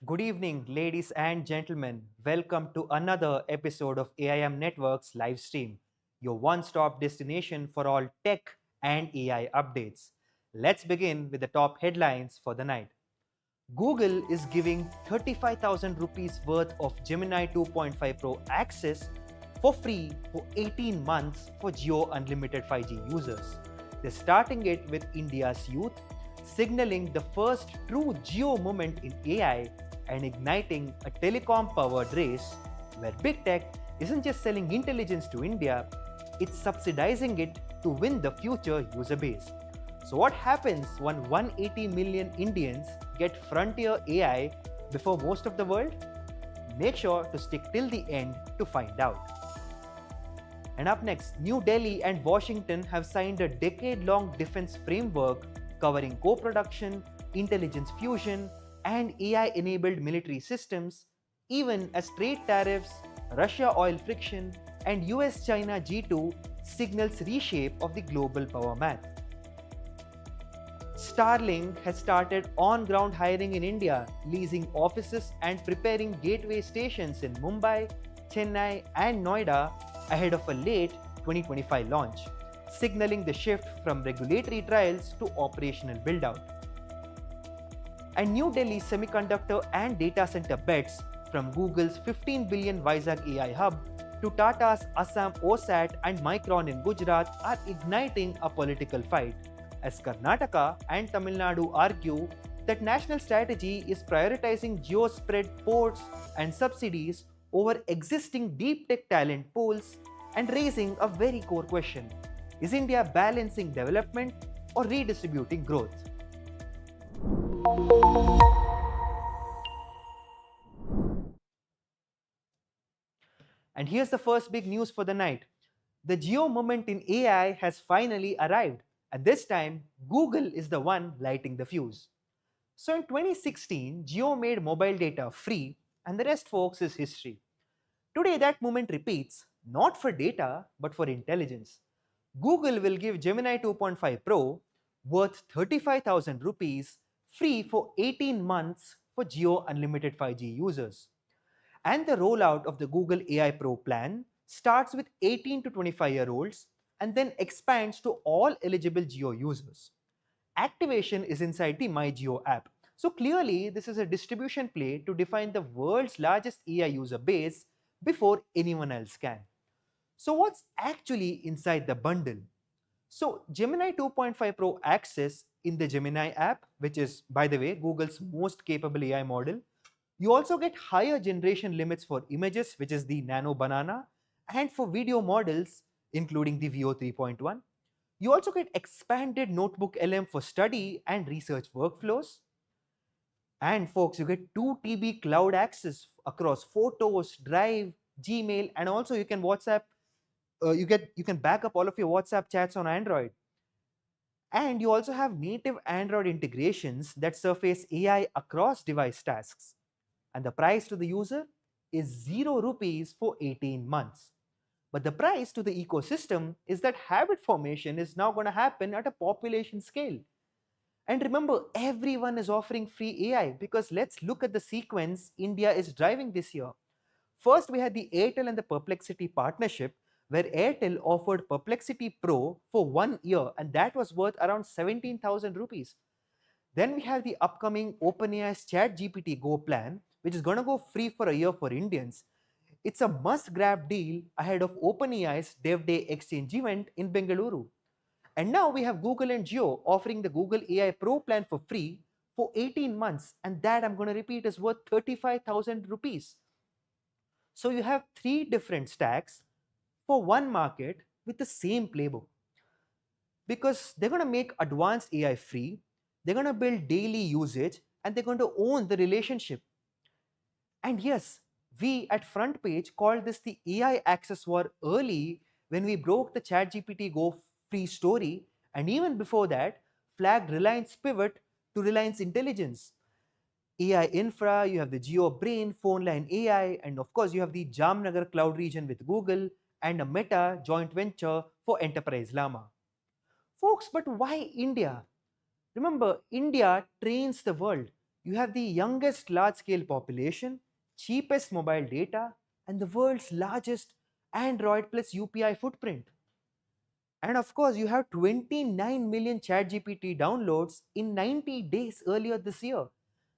Good evening, ladies and gentlemen. Welcome to another episode of AIM Network's live stream, your one stop destination for all tech and AI updates. Let's begin with the top headlines for the night. Google is giving 35,000 rupees worth of Gemini 2.5 Pro access for free for 18 months for Jio Unlimited 5G users. They're starting it with India's youth, signaling the first true Jio moment in AI and igniting a telecom powered race where big tech isn't just selling intelligence to India, it's subsidizing it to win the future user base. So, what happens when 180 million Indians get frontier AI before most of the world? Make sure to stick till the end to find out. And up next, New Delhi and Washington have signed a decade long defense framework covering co production, intelligence fusion, and AI enabled military systems, even as trade tariffs, Russia oil friction, and US China G2 signals reshape of the global power math. Starlink has started on ground hiring in India, leasing offices and preparing gateway stations in Mumbai, Chennai, and Noida ahead of a late 2025 launch, signaling the shift from regulatory trials to operational build out. And New Delhi semiconductor and data center bets, from Google's 15 billion Vizag AI hub to Tata's Assam OSAT and Micron in Gujarat, are igniting a political fight, as Karnataka and Tamil Nadu argue that national strategy is prioritizing geo-spread ports and subsidies over existing deep tech talent pools and raising a very core question: is India balancing development or redistributing growth? And here's the first big news for the night. The Geo moment in AI has finally arrived, and this time, Google is the one lighting the fuse. So in 2016, Geo made mobile data free, and the rest, folks, is history. Today, that moment repeats, not for data, but for intelligence. Google will give Gemini 2.5 Pro, worth 35,000 rupees, free for 18 months for Geo Unlimited 5G users. And the rollout of the Google AI Pro plan starts with 18 to 25-year-olds and then expands to all eligible Geo users. Activation is inside the My Geo app. So clearly, this is a distribution play to define the world's largest AI user base before anyone else can. So what's actually inside the bundle? So Gemini 2.5 Pro access in the Gemini app, which is, by the way, Google's most capable AI model. You also get higher generation limits for images, which is the Nano Banana, and for video models, including the VO 3.1. You also get expanded Notebook LM for study and research workflows. And folks, you get 2 TB cloud access across Photos, Drive, Gmail, and also you can WhatsApp. You can back up all of your WhatsApp chats on Android. And you also have native Android integrations that surface AI across device tasks. And the price to the user is 0 rupees for 18 months. But the price to the ecosystem is that habit formation is now going to happen at a population scale. And remember, everyone is offering free AI because let's look at the sequence India is driving this year. First, we had the Airtel and the Perplexity partnership, where Airtel offered Perplexity Pro for 1 year, and that was worth around 17,000 rupees. Then we have the upcoming OpenAI's ChatGPT Go plan, which is going to go free for a year for Indians. It's a must grab deal ahead of OpenAI's Dev Day Exchange event in Bengaluru. And now we have Google and Jio offering the Google AI Pro plan for free for 18 months. And that, I'm going to repeat, is worth 35,000 rupees. So you have 3 different stacks for one market with the same playbook. Because they're going to make advanced AI free, they're going to build daily usage, and they're going to own the relationship. And yes, we at Front Page called this the AI access war early when we broke the ChatGPT Go free story, and even before that, flagged Reliance pivot to Reliance Intelligence. AI infra, you have the Geo Brain, phone line AI, and of course, you have the Jamnagar cloud region with Google and a Meta joint venture for Enterprise Llama. Folks, but why India? Remember, India trains the world. You have the youngest large scale population, cheapest mobile data, and the world's largest Android plus UPI footprint. And of course, you have 29 million ChatGPT downloads in 90 days earlier this year.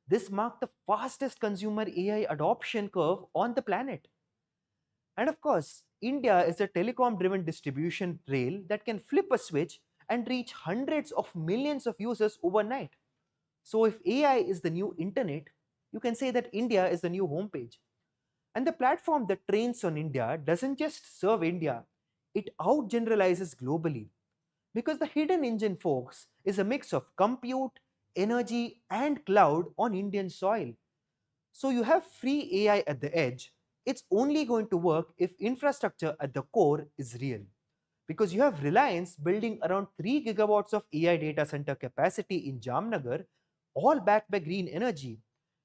This marked the fastest consumer AI adoption curve on the planet. And of course, India is a telecom driven distribution rail that can flip a switch and reach hundreds of millions of users overnight. So, if AI is the new internet, you can say that India is the new homepage. And the platform that trains on India doesn't just serve India, it outgeneralizes globally. Because the hidden engine, folks, is a mix of compute, energy, and cloud on Indian soil. So you have free AI at the edge. It's only going to work if infrastructure at the core is real. Because you have Reliance building around 3 gigawatts of AI data center capacity in Jamnagar, all backed by green energy.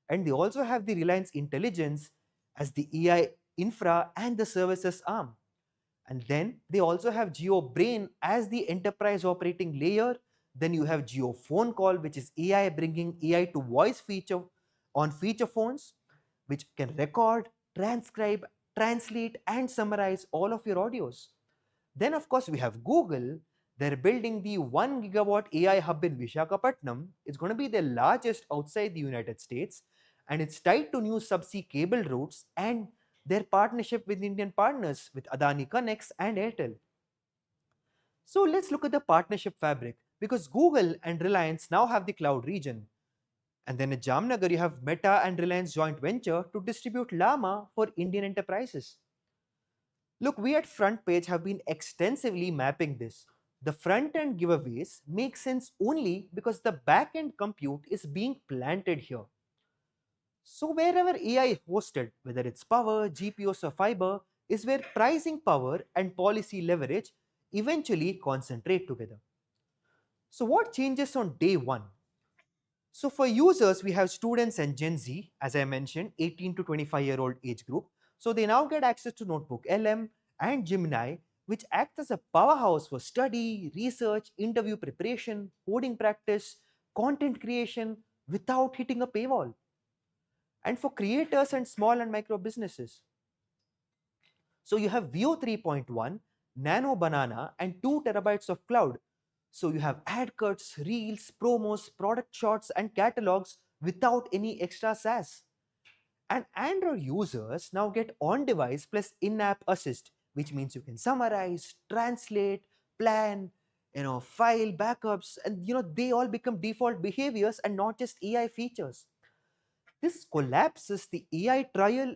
And they also have the Reliance Intelligence as the AI infra and the services arm. And then they also have Geo Brain as the enterprise operating layer. Then you have Geo Phone Call, which is AI bringing AI to voice feature on feature phones, which can record, transcribe, translate, and summarize all of your audios. Then, of course, we have Google. They're building the 1 gigawatt AI hub in Vishakhapatnam. It's going to be the largest outside the United States, and it's tied to new subsea cable routes and their partnership with Indian partners with Adani Connects and Airtel. So let's look at the partnership fabric because Google and Reliance now have the cloud region. And then in Jamnagar, you have Meta and Reliance joint venture to distribute Llama for Indian enterprises. Look, we at Front Page have been extensively mapping this. The front end giveaways make sense only because the back end compute is being planted here. So, wherever AI is hosted, whether it's power, GPUs, or fiber, is where pricing power and policy leverage eventually concentrate together. So, what changes on day one? So, for users, we have students and Gen Z, as I mentioned, 18 to 25-year-old age group. So, they now get access to Notebook LM and Gemini, which act as a powerhouse for study, research, interview preparation, coding practice, content creation without hitting a paywall. And for creators and small and micro businesses, so you have Vio 3.1, Nano Banana, and 2 terabytes of cloud. So you have ad cuts, reels, promos, product shots, and catalogs without any extra SaaS. And Android users now get on device plus in app assist, which means you can summarize, translate, plan, file backups, and they all become default behaviors and not just AI features. This collapses the AI trial,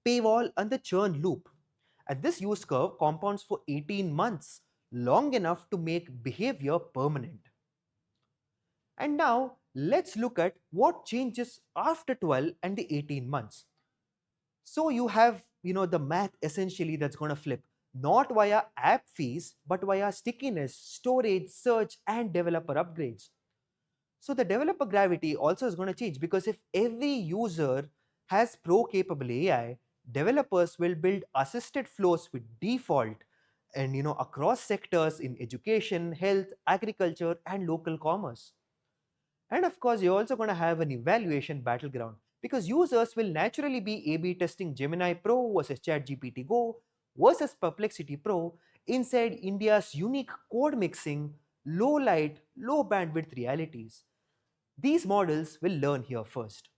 paywall, and the churn loop. And this use curve compounds for 18 months, long enough to make behavior permanent. And now let's look at what changes after 12 and the 18 months. So you have, the math essentially that's going to flip, not via app fees, but via stickiness, storage, search, and developer upgrades. So the developer gravity also is going to change because if every user has pro capable AI, developers will build assisted flows with default and across sectors in education, health, agriculture, and local commerce. And of course, you're also going to have an evaluation battleground because users will naturally be A/B testing Gemini Pro versus ChatGPT Go versus Perplexity Pro inside India's unique code mixing, low light, low bandwidth realities. These models will learn here first.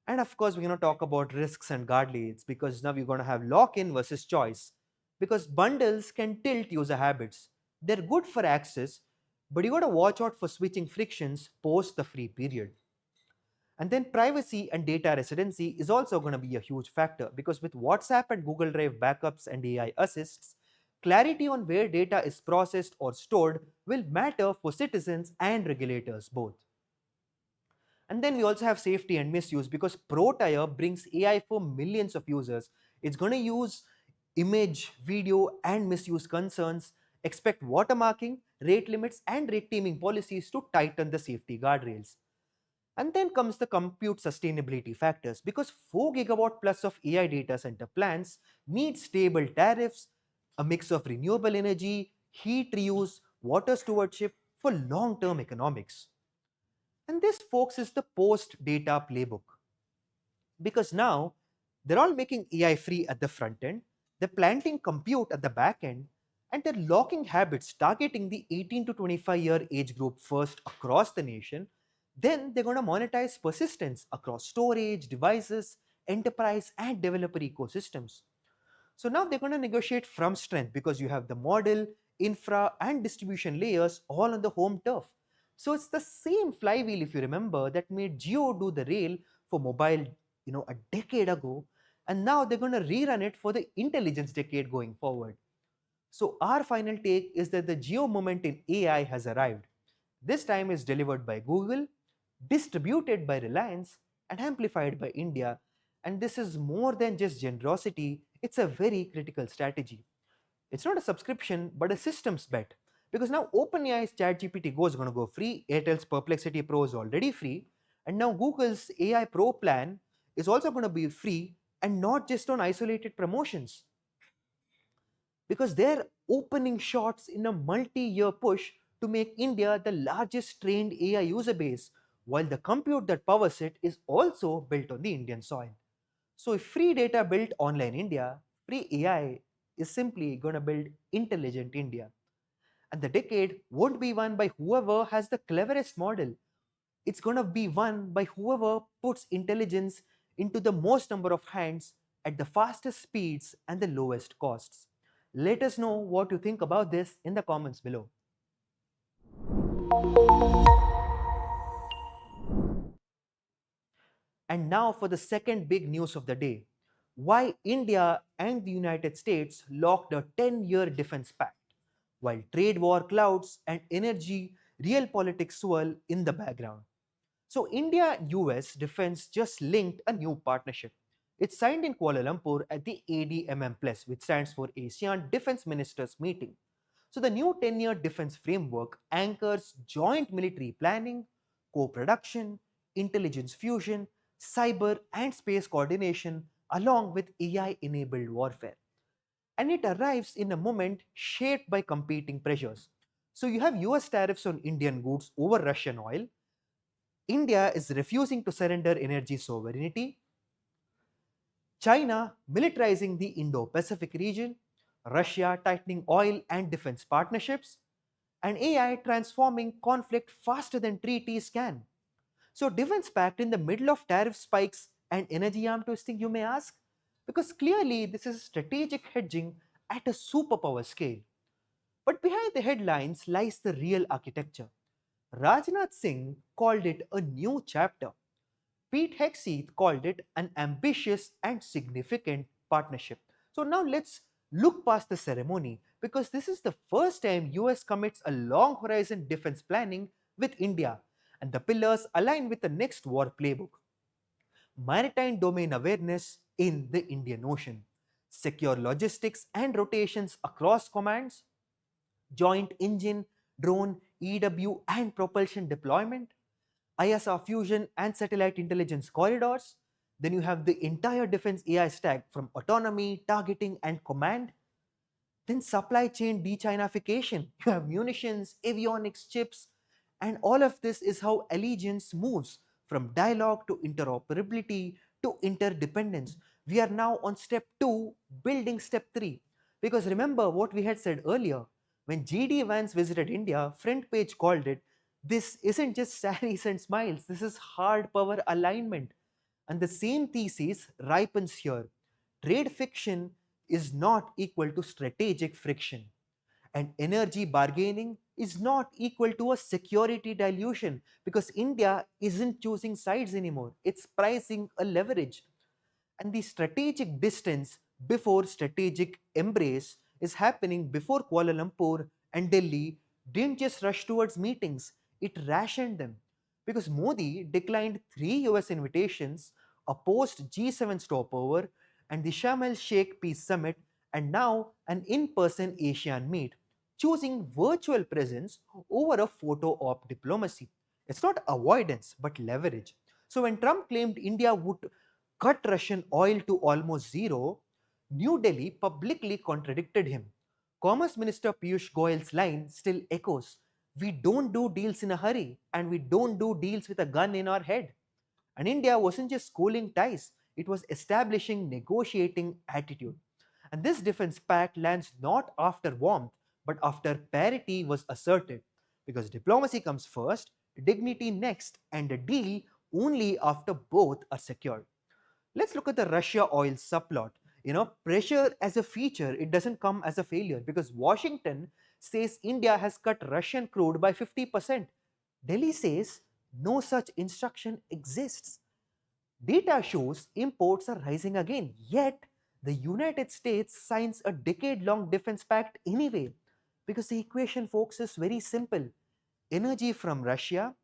And of course, we're going to talk about risks and guardrails because now we're going to have lock in versus choice. Because bundles can tilt user habits. They're good for access, but you got to watch out for switching frictions post the free period. And then privacy and data residency is also going to be a huge factor because with WhatsApp and Google Drive backups and AI assists, clarity on where data is processed or stored will matter for citizens and regulators both. And then we also have safety and misuse because ProTire brings AI for millions of users. It's going to use image, video, and misuse concerns, expect watermarking, rate limits, and rate teaming policies to tighten the safety guardrails. And then comes the compute sustainability factors because 4 gigawatt plus of AI data center plants need stable tariffs, a mix of renewable energy, heat reuse, water stewardship for long term economics. And this, folks, is the post data playbook. Because now they're all making AI free at the front end, they're planting compute at the back end, and they're locking habits targeting the 18 to 25-year age group first across the nation. Then they're going to monetize persistence across storage, devices, enterprise, and developer ecosystems. So now they're going to negotiate from strength because you have the model, infra, and distribution layers all on the home turf. So it's the same flywheel, if you remember, that made Jio do the rail for mobile, a decade ago, and now they're going to rerun it for the intelligence decade going forward. So our final take is that the Jio moment in AI has arrived. This time is delivered by Google, distributed by Reliance, and amplified by India. And this is more than just generosity, it's a very critical strategy. It's not a subscription, but a systems bet. Because now OpenAI's ChatGPT Go is going to go free, Airtel's Perplexity Pro is already free, and now Google's AI Pro plan is also going to be free and not just on isolated promotions. Because they're opening shots in a multi-year push to make India the largest trained AI user base, while the compute that powers it is also built on the Indian soil. So if free data built online India, free AI is simply going to build intelligent India. And the decade won't be won by whoever has the cleverest model. It's going to be won by whoever puts intelligence into the most number of hands at the fastest speeds and the lowest costs. Let us know what you think about this in the comments below. And now for the second big news of the day, why India and the United States locked a 10-year defense pact, while trade war clouds and energy real politics swirl in the background. So India US defense just linked a new partnership. It's signed in Kuala Lumpur at the ADMM Plus, which stands for ASEAN Defense Ministers Meeting. So the new 10-year defense framework anchors joint military planning, co-production, intelligence fusion, cyber and space coordination along with AI-enabled warfare. And it arrives in a moment shaped by competing pressures. So you have US tariffs on Indian goods over Russian oil, India is refusing to surrender energy sovereignty, China militarizing the Indo Pacific region, Russia tightening oil and defense partnerships, and AI transforming conflict faster than treaties can. So, defense pact in the middle of tariff spikes and energy arm twisting, you may ask? Because clearly this is strategic hedging at a superpower scale. But behind the headlines lies the real architecture. Rajnath Singh called it a new chapter. Pete Hegseth called it an ambitious and significant partnership. So now let's look past the ceremony because this is the first time US commits a long horizon defense planning with India and the pillars align with the next war playbook. Maritime domain awareness in the Indian Ocean, secure logistics and rotations across commands, joint engine, drone, EW and propulsion deployment, ISR fusion and satellite intelligence corridors. Then you have the entire defense AI stack from autonomy, targeting, and command. Then supply chain de-Chinification. You have munitions, avionics, chips, and all of this is how allegiance moves from dialogue to interoperability to interdependence. We are now on step 2, building step 3. Because remember what we had said earlier, when GD Vance visited India, front page called it, this isn't just saris and smiles, this is hard power alignment. And the same thesis ripens here. Trade fiction is not equal to strategic friction, and energy bargaining is not equal to a security dilution because India isn't choosing sides anymore, it's pricing a leverage. And the strategic distance before strategic embrace is happening before Kuala Lumpur and Delhi didn't just rush towards meetings, it rationed them. Because Modi declined 3 US invitations, a post G7 stopover, and the Sharm el Sheikh Peace Summit, and now an in person ASEAN meet, choosing virtual presence over a photo op diplomacy. It's not avoidance, but leverage. So when Trump claimed India would cut Russian oil to almost zero, New Delhi publicly contradicted him. Commerce Minister Piyush Goyal's line still echoes. We don't do deals in a hurry, and we don't do deals with a gun in our head. And India wasn't just cooling ties, it was establishing negotiating attitude. And this defense pact lands not after warmth, but after parity was asserted. Because diplomacy comes first, dignity next, and a deal only after both are secured. Let's look at the Russia oil subplot. Pressure as a feature, it doesn't come as a failure because Washington says India has cut Russian crude by 50%. Delhi says no such instruction exists. Data shows imports are rising again, yet the United States signs a decade long defense pact anyway because the equation, folks, is very simple: energy from Russia,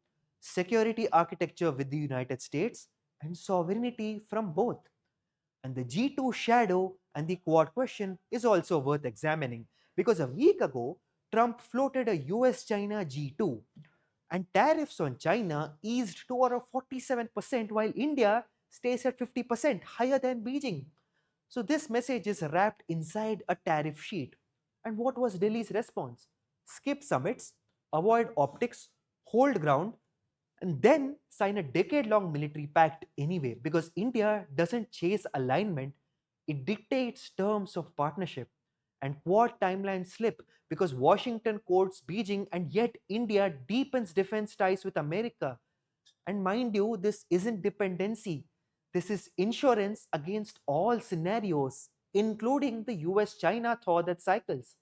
security architecture with the United States, and sovereignty from both. And the G2 shadow and the Quad question is also worth examining because a week ago, Trump floated a US China G2 and tariffs on China eased to around 47% while India stays at 50% higher than Beijing. So this message is wrapped inside a tariff sheet. And what was Delhi's response? Skip summits, avoid optics, hold ground, and then sign a decade long military pact anyway because India doesn't chase alignment, it dictates terms of partnership. And Quad timelines slip because Washington quotes Beijing and yet India deepens defense ties with America. And mind you, this isn't dependency, this is insurance against all scenarios, including the US China thaw that cycles.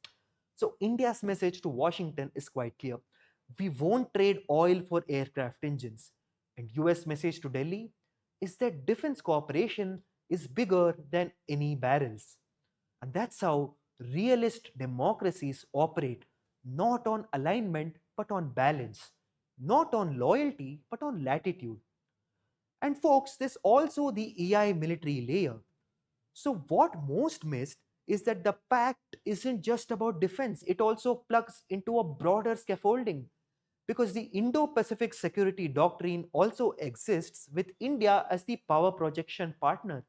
So India's message to Washington is quite clear: we won't trade oil for aircraft engines. And US message to Delhi is that defense cooperation is bigger than any barrels. And that's how realist democracies operate, not on alignment but on balance, not on loyalty but on latitude. And folks, there's also the AI military layer. So, what most missed is that the pact isn't just about defense, it also plugs into a broader scaffolding because the Indo Pacific security doctrine also exists with India as the power projection partner.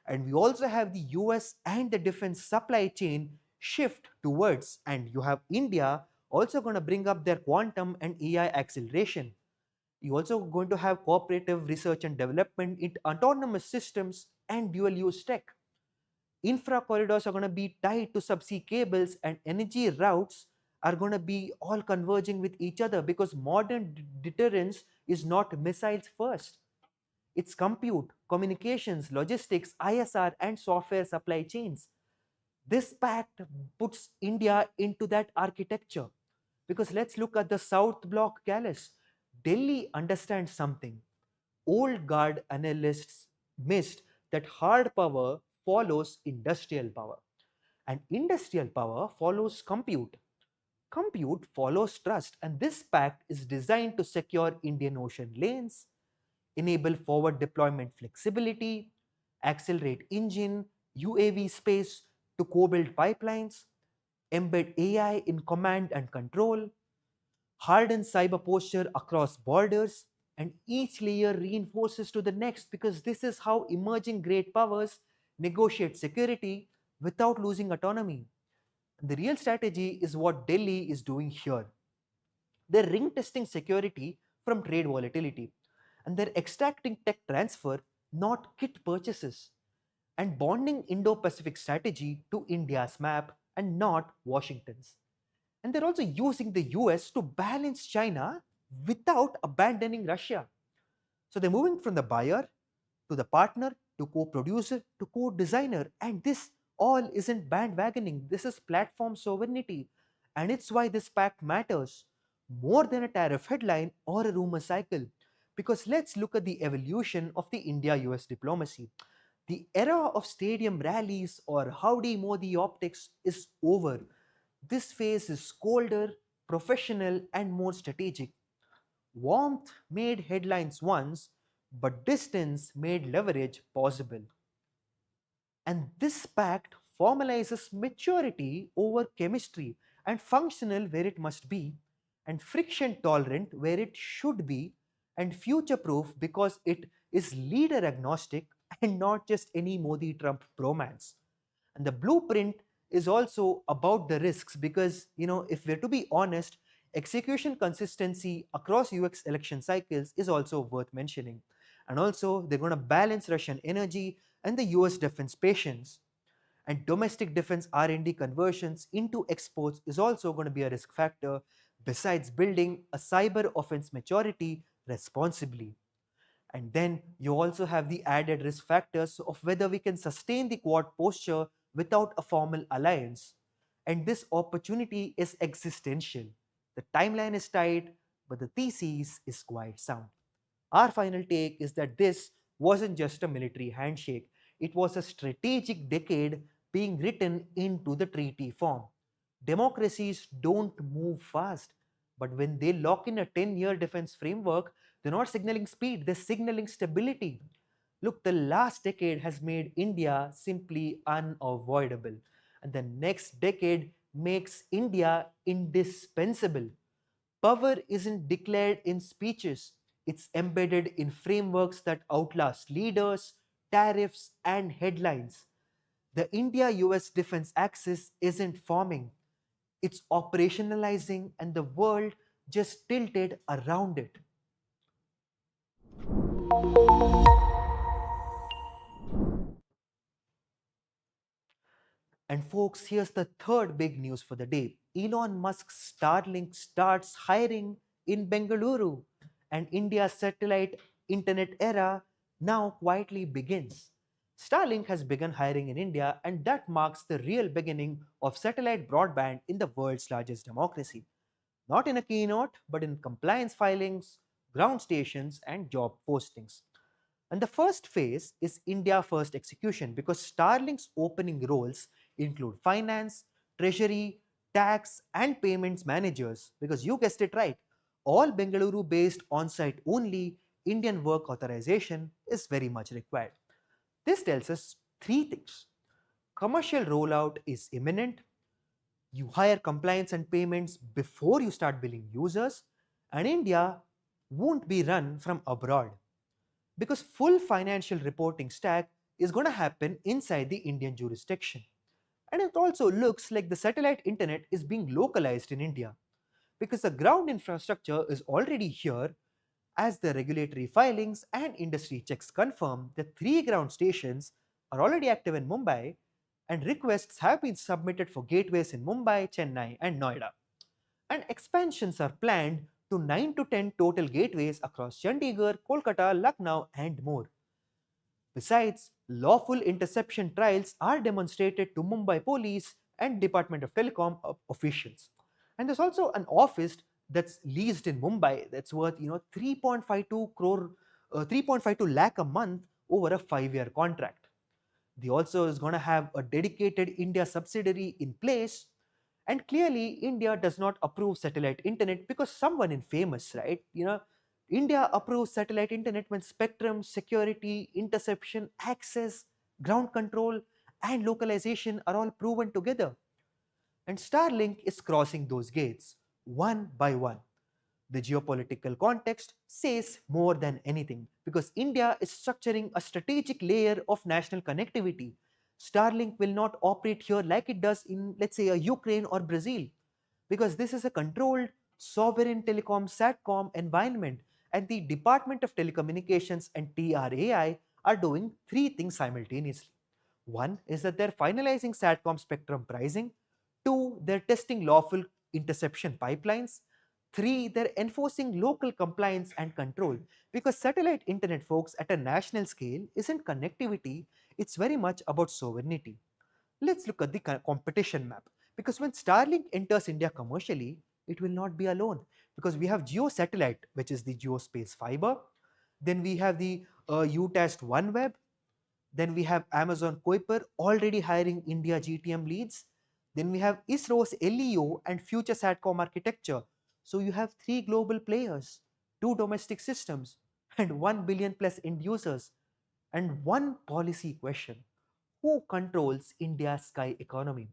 And we also have the US and the defense supply chain shift towards, and you have India also going to bring up their quantum and AI acceleration. You also going to have cooperative research and development in autonomous systems and dual use tech. Infra corridors are going to be tied to subsea cables, and energy routes are going to be all converging with each other because modern deterrence is not missiles first, it's compute, communications, logistics, ISR, and software supply chains. This pact puts India into that architecture because let's look at the South Bloc callus. Delhi understands something old guard analysts missed: that hard power follows industrial power, and industrial power follows compute. Compute follows trust, and this pact is designed to secure Indian Ocean lanes, enable forward deployment flexibility, accelerate engine, UAV space to co build pipelines, embed AI in command and control, harden cyber posture across borders, and each layer reinforces to the next because this is how emerging great powers negotiate security without losing autonomy. The real strategy is what Delhi is doing here. They're ring testing security from trade volatility, and they're extracting tech transfer, not kit purchases, and bonding Indo Pacific strategy to India's map and not Washington's. And they're also using the US to balance China without abandoning Russia. So they're moving from the buyer to the partner to co producer to co designer. And this all isn't bandwagoning, this is platform sovereignty. And it's why this pact matters more than a tariff headline or a rumor cycle. Because let's look at the evolution of the India US diplomacy. The era of stadium rallies or howdy Modi optics is over. This phase is colder, professional, and more strategic. Warmth made headlines once, but distance made leverage possible. And this pact formalizes maturity over chemistry and functional where it must be, and friction tolerant where it should be, and future proof because it is leader agnostic and not just any Modi Trump bromance. And the blueprint is also about the risks because, if we're to be honest, Execution consistency across UX election cycles is also worth mentioning. And also, they're going to balance Russian energy and the US defense patience. And domestic defense R&D conversions into exports is also going to be a risk factor, besides building a cyber offense maturity responsibly. And then you also have the added risk factors of whether we can sustain the Quad posture without a formal alliance. And this opportunity is existential. The timeline is tight, but the thesis is quite sound. Our final take is that this wasn't just a military handshake, it was a strategic decade being written into the treaty form. Democracies don't move fast, but when they lock in a 10-year defense framework, they're not signaling speed, they're signaling stability. Look, the last decade has made India simply unavoidable, and the next decade makes India indispensable. Power isn't declared in speeches, it's embedded in frameworks that outlast leaders, tariffs, and headlines. The India US defense axis isn't forming, it's operationalizing, and the world just tilted around it. And folks, here's the third big news for the day. Elon Musk's Starlink starts hiring in Bengaluru, and India's satellite internet era now quietly begins. Starlink has begun hiring in India, and that marks the real beginning of satellite broadband in the world's largest democracy. Not in a keynote, but in compliance filings, ground stations, and job postings. And the first phase is India First execution because Starlink's opening roles include finance, treasury, tax, and payments managers. Because you guessed it right, all Bengaluru based on site only, Indian work authorization is very much required. This tells us three things. Commercial rollout is imminent, you hire compliance and payments before you start billing users, and India won't be run from abroad because full financial reporting stack is going to happen inside the Indian jurisdiction. And it also looks like the satellite internet is being localized in India because the ground infrastructure is already here as the regulatory filings and industry checks confirm the three ground stations are already active in Mumbai and requests have been submitted for gateways in Mumbai, Chennai, and Noida. And expansions are planned to 9 to 10 total gateways across Chandigarh, Kolkata, Lucknow, and more. Besides, lawful interception trials are demonstrated to Mumbai police and Department of Telecom officials. And there's also an office that's leased in Mumbai that's worth 3.52 crore 3.52 lakh a month over a 5-year contract. They also is going to have a dedicated India subsidiary in place. And clearly, India does not approve satellite internet because someone in famous, right? India approves satellite internet when spectrum, security, interception, access, ground control, and localization are all proven together. And Starlink is crossing those gates one by one. The geopolitical context says more than anything because India is structuring a strategic layer of national connectivity. Starlink will not operate here like it does in, let's say, a Ukraine or Brazil because this is a controlled sovereign telecom satcom environment, and the Department of Telecommunications and TRAI are doing three things simultaneously. One is that they're finalizing satcom spectrum pricing. Two, they're testing lawful interception pipelines. Three, they're enforcing local compliance and control because satellite internet, folks, at a national scale isn't connectivity, it's very much about sovereignty. Let's look at the competition map because when Starlink enters India commercially, it will not be alone because we have Geo Satellite, which is the geospace fiber. Then we have the UTAST OneWeb. Then we have Amazon Kuiper already hiring India GTM leads. Then we have ISRO's LEO and Future Satcom architecture. So you have three global players, two domestic systems, and 1 billion plus end users. And one policy question: who controls India's sky economy?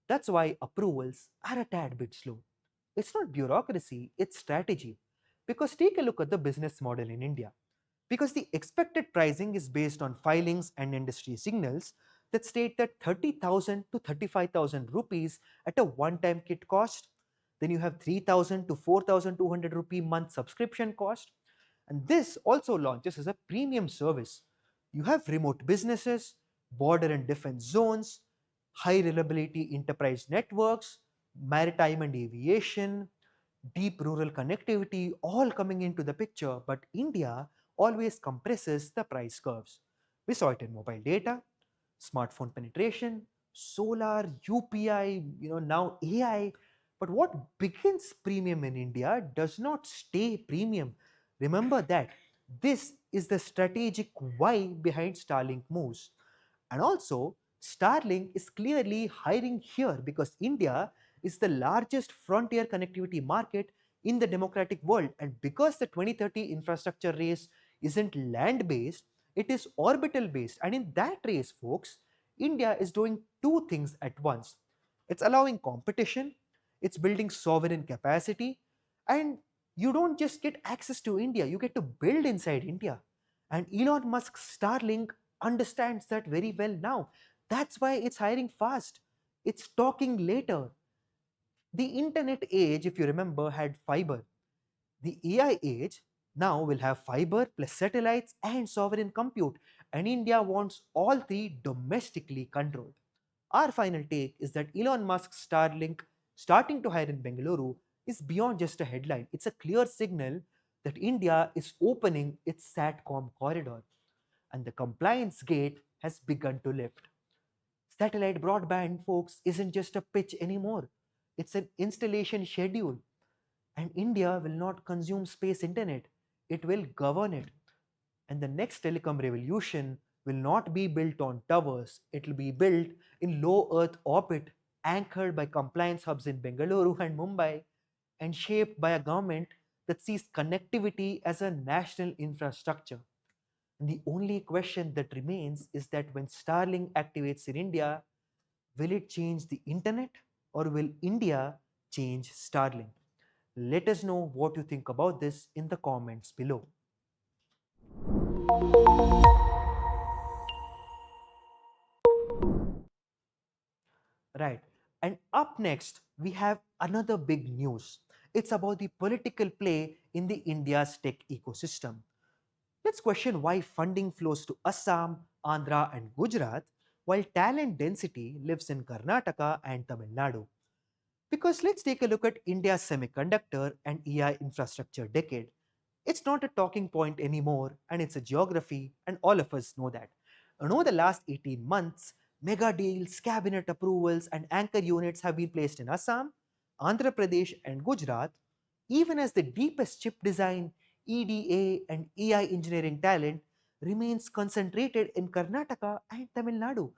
That's why approvals are a tad bit slow. It's not bureaucracy, it's strategy. Because take a look at the business model in India. Because the expected pricing is based on filings and industry signals that state that 30,000 to 35,000 rupees at a one time kit cost. Then you have 3,000 to 4,200 rupee month subscription cost. And this also launches as a premium service. You have remote businesses, border and defense zones, high reliability enterprise networks, maritime and aviation, deep rural connectivity all coming into the picture. But India always compresses the price curves. We saw it in mobile data, smartphone penetration, solar, UPI, now AI. But what begins premium in India does not stay premium. Remember that. This is the strategic why behind Starlink moves. And also, Starlink is clearly hiring here because India is the largest frontier connectivity market in the democratic world. And because the 2030 infrastructure race isn't land based, it is orbital based. And in that race, folks, India is doing two things at once. It's allowing competition, it's building sovereign capacity, and you don't just get access to India, you get to build inside India. And Elon Musk's Starlink understands that very well now. That's why it's hiring fast. It's talking later. The internet age, if you remember, had fiber. The AI age now will have fiber plus satellites and sovereign compute, and India wants all three domestically controlled. Our final take is that Elon Musk's Starlink starting to hire in Bengaluru is beyond just a headline. It's a clear signal that India is opening its SATCOM corridor, and the compliance gate has begun to lift. Satellite broadband, folks, isn't just a pitch anymore. It's an installation schedule. And India will not consume space internet, it will govern it. And the next telecom revolution will not be built on towers, it will be built in low Earth orbit, anchored by compliance hubs in Bengaluru and Mumbai, and shaped by a government that sees connectivity as a national infrastructure. And the only question that remains is that when Starlink activates in India, will it change the internet or will India change Starlink? Let us know what you think about this in the comments below. Right. And up next, we have another big news. It's about the political play in the India's tech ecosystem. Let's question why funding flows to Assam, Andhra, and Gujarat, while talent density lives in Karnataka and Tamil Nadu. Because let's take a look at India's semiconductor and AI infrastructure decade. It's not a talking point anymore, and it's a geography, and all of us know that. And over the last 18 months, mega deals, cabinet approvals, and anchor units have been placed in Assam, Andhra Pradesh, and Gujarat, even as the deepest chip design, EDA, and AI engineering talent remains concentrated in Karnataka and Tamil Nadu.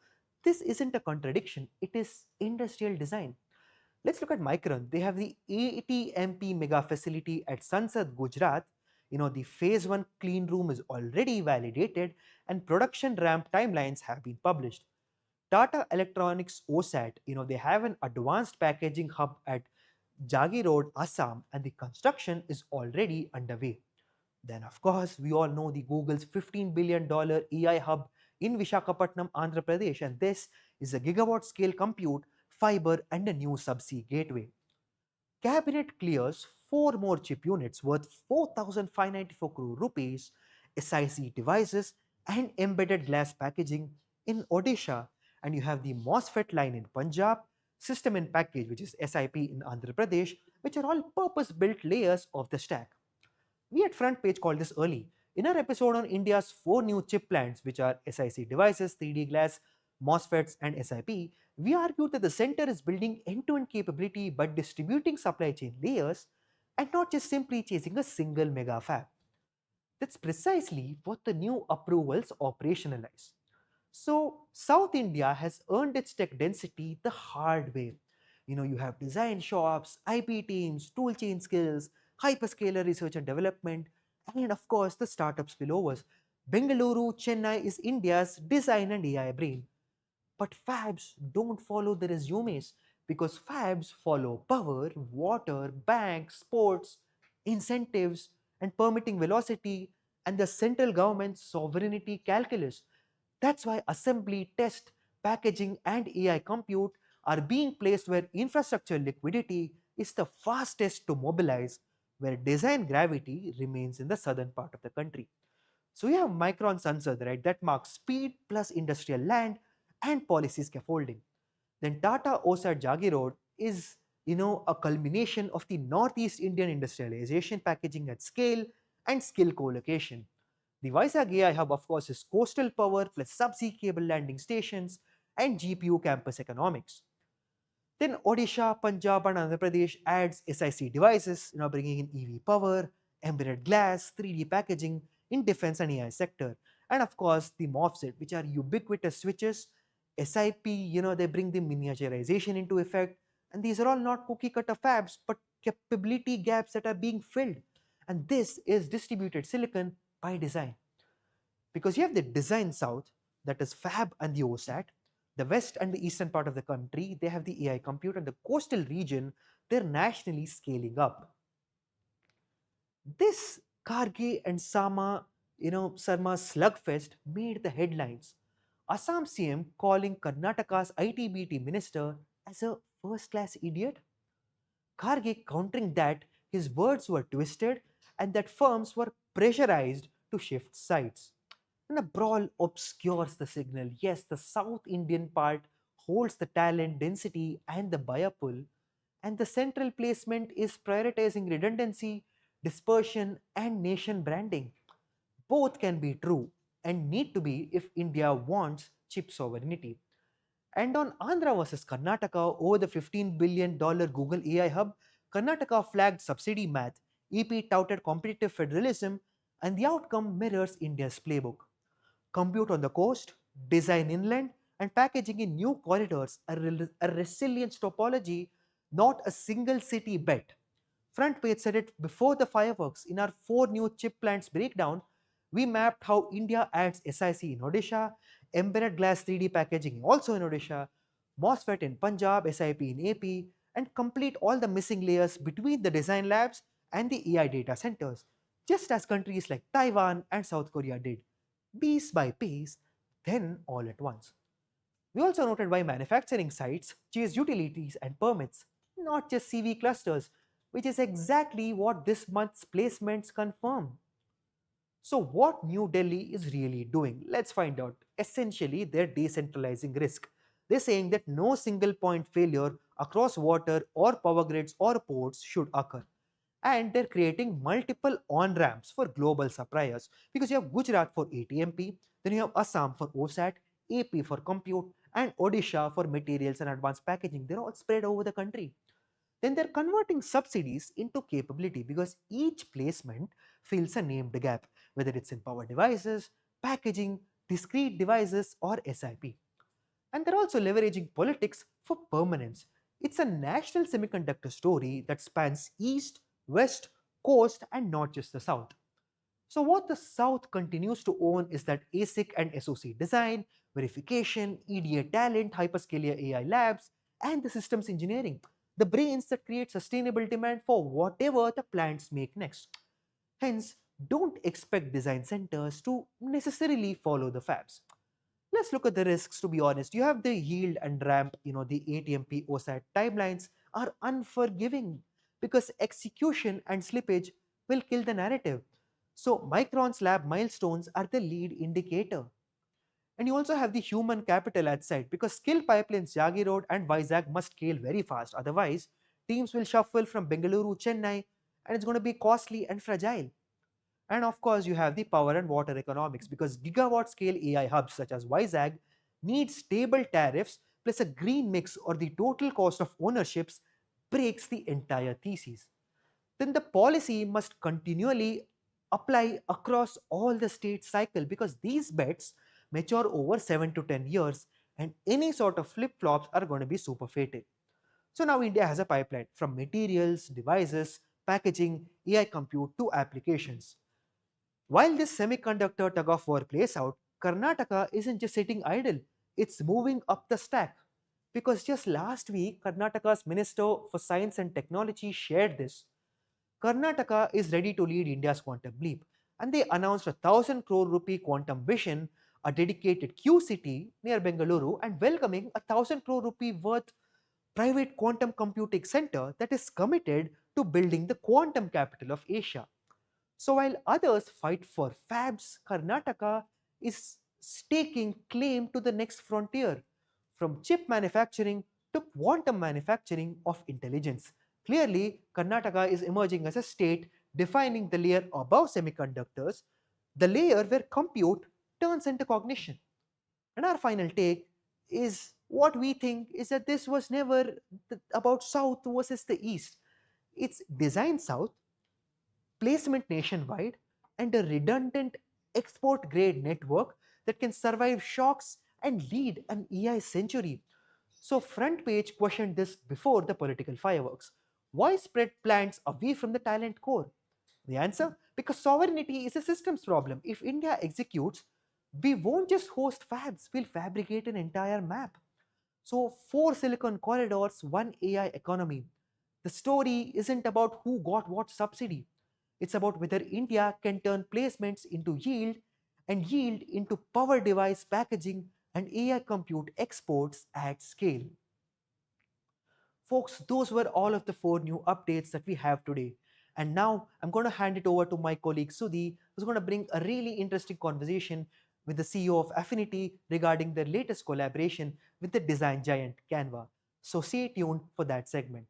This isn't a contradiction, it is industrial design. Let's look at Micron. They have the 80 MP mega facility at Sansad, Gujarat. The phase 1 clean room is already validated and production ramp timelines have been published. Tata Electronics OSAT, they have an advanced packaging hub at Jagi Road, Assam, and the construction is already underway. Then, of course, we all know the Google's $15 billion AI hub in Vishakhapatnam, Andhra Pradesh, and this is a gigawatt scale compute, fiber, and a new subsea gateway. Cabinet clears four more chip units worth 4,594 crore rupees, SiC devices, and embedded glass packaging in Odisha. And you have the MOSFET line in Punjab, system in package, which is SIP in Andhra Pradesh, which are all purpose built layers of the stack. We at Front Page called this early. In our episode on India's four new chip plants, which are SiC devices, 3D glass, MOSFETs, and SIP, we argued that the center is building end to end capability but distributing supply chain layers and not just simply chasing a single mega fab. That's precisely what the new approvals operationalize. So, South India has earned its tech density the hard way. You have design shops, IP teams, toolchain skills, hyperscaler research and development, and of course the startup spillovers. Bengaluru, Chennai is India's design and AI brain. But fabs don't follow the resumes because fabs follow power, water, banks, sports, incentives, and permitting velocity and the central government's sovereignty calculus. That's why assembly, test, packaging, and AI compute are being placed where infrastructure liquidity is the fastest to mobilize, where design gravity remains in the southern part of the country. So you have Micron Sansad, right? That marks speed plus industrial land and policy scaffolding. Then Tata OSAT Jagi Road is, a culmination of the Northeast Indian industrialization packaging at scale and skill co-location. The Vizag AI Hub, of course, is coastal power plus subsea cable landing stations and GPU campus economics. Then Odisha, Punjab, and Andhra Pradesh adds SIC devices, bringing in EV power, embedded glass, 3D packaging in defense and AI sector, and of course the MOFSIT, which are ubiquitous switches. SIP, they bring the miniaturization into effect, and these are all not cookie cutter fabs, but capability gaps that are being filled. And this is distributed silicon by design, because you have the design south, that is fab and the OSAT. The west and the eastern part of the country, they have the AI compute, and the coastal region, they're nationally scaling up. This Karge and Sarma slugfest made the headlines. Assam CM calling Karnataka's ITBT minister as a first class idiot. Karge countering that his words were twisted and that firms were pressurized to shift sides. And the brawl obscures the signal. Yes, the South Indian part holds the talent, density, and the buyer pull, and the central placement is prioritizing redundancy, dispersion, and nation branding. Both can be true and need to be if India wants chip sovereignty. And on Andhra versus Karnataka over the $15 billion Google AI hub, Karnataka flagged subsidy math, EP touted competitive federalism, and the outcome mirrors India's playbook. Compute on the coast, design inland, and packaging in new corridors, a resilience topology, not a single city bet. Front page said it before the fireworks. In our four new chip plants breakdown, we mapped how India adds SIC in Odisha, embedded glass 3D packaging also in Odisha, MOSFET in Punjab, SIP in AP, and complete all the missing layers between the design labs and the AI data centers, just as countries like Taiwan and South Korea did, piece by piece, then all at once. We also noted why manufacturing sites chase utilities and permits, not just CV clusters, which is exactly what this month's placements confirm. So, what New Delhi is really doing? Let's find out. Essentially, they're decentralizing risk. They're saying that no single point failure across water or power grids or ports should occur. And they're creating multiple on ramps for global suppliers, because you have Gujarat for ATMP, then you have Assam for OSAT, AP for compute, and Odisha for materials and advanced packaging. They're all spread over the country. Then they're converting subsidies into capability, because each placement fills a named gap, whether it's in power devices, packaging, discrete devices, or SIP. And they're also leveraging politics for permanence. It's a national semiconductor story that spans east, west, coast, and not just the south. So, what the South continues to own is that ASIC and SoC design, verification, EDA talent, hyperscaler AI labs, and the systems engineering, the brains that create sustainable demand for whatever the plants make next. Hence, don't expect design centers to necessarily follow the fabs. Let's look at the risks. To be honest, you have the yield and ramp, the ATMP OSAT timelines are unforgiving, because execution and slippage will kill the narrative. So Micron's lab milestones are the lead indicator. And you also have the human capital at site, because skill pipelines Jagi Road and Vizag must scale very fast. Otherwise, teams will shuffle from Bengaluru, Chennai, and it's going to be costly and fragile. And of course, you have the power and water economics, because gigawatt scale AI hubs such as Vizag need stable tariffs plus a green mix, or the total cost of ownerships breaks the entire thesis. Then the policy must continually apply across all the state cycle, because these bets mature over 7 to 10 years, and any sort of flip flops are going to be super fatal. So now India has a pipeline from materials, devices, packaging, AI compute to applications. While this semiconductor tug of war plays out, Karnataka isn't just sitting idle, it's moving up the stack. Because just last week, Karnataka's Minister for Science and Technology shared this. Karnataka is ready to lead India's quantum leap, and they announced a 1,000 crore rupee quantum vision, a dedicated Q city near Bengaluru, and welcoming a 1,000 crore rupee worth private quantum computing center that is committed to building the quantum capital of Asia. So while others fight for fabs, Karnataka is staking claim to the next frontier, from chip manufacturing to quantum manufacturing of intelligence. Clearly, Karnataka is emerging as a state defining the layer above semiconductors, the layer where compute turns into cognition. And our final take is what we think is that this was never about South versus the East. It's designed South, placement nationwide, and a redundant export grade network that can survive shocks and lead an AI century. So, Front Page questioned this before the political fireworks. Why spread plants away from the talent core? The answer? Because sovereignty is a systems problem. If India executes, we won't just host fabs, we'll fabricate an entire map. So, four silicon corridors, one AI economy. The story isn't about who got what subsidy. It's about whether India can turn placements into yield and yield into power device packaging and AI compute exports at scale. Folks, those were all of the four new updates that we have today. And now I'm going to hand it over to my colleague Sudhi, who's going to bring a really interesting conversation with the CEO of Affinity regarding their latest collaboration with the design giant Canva. So stay tuned for that segment.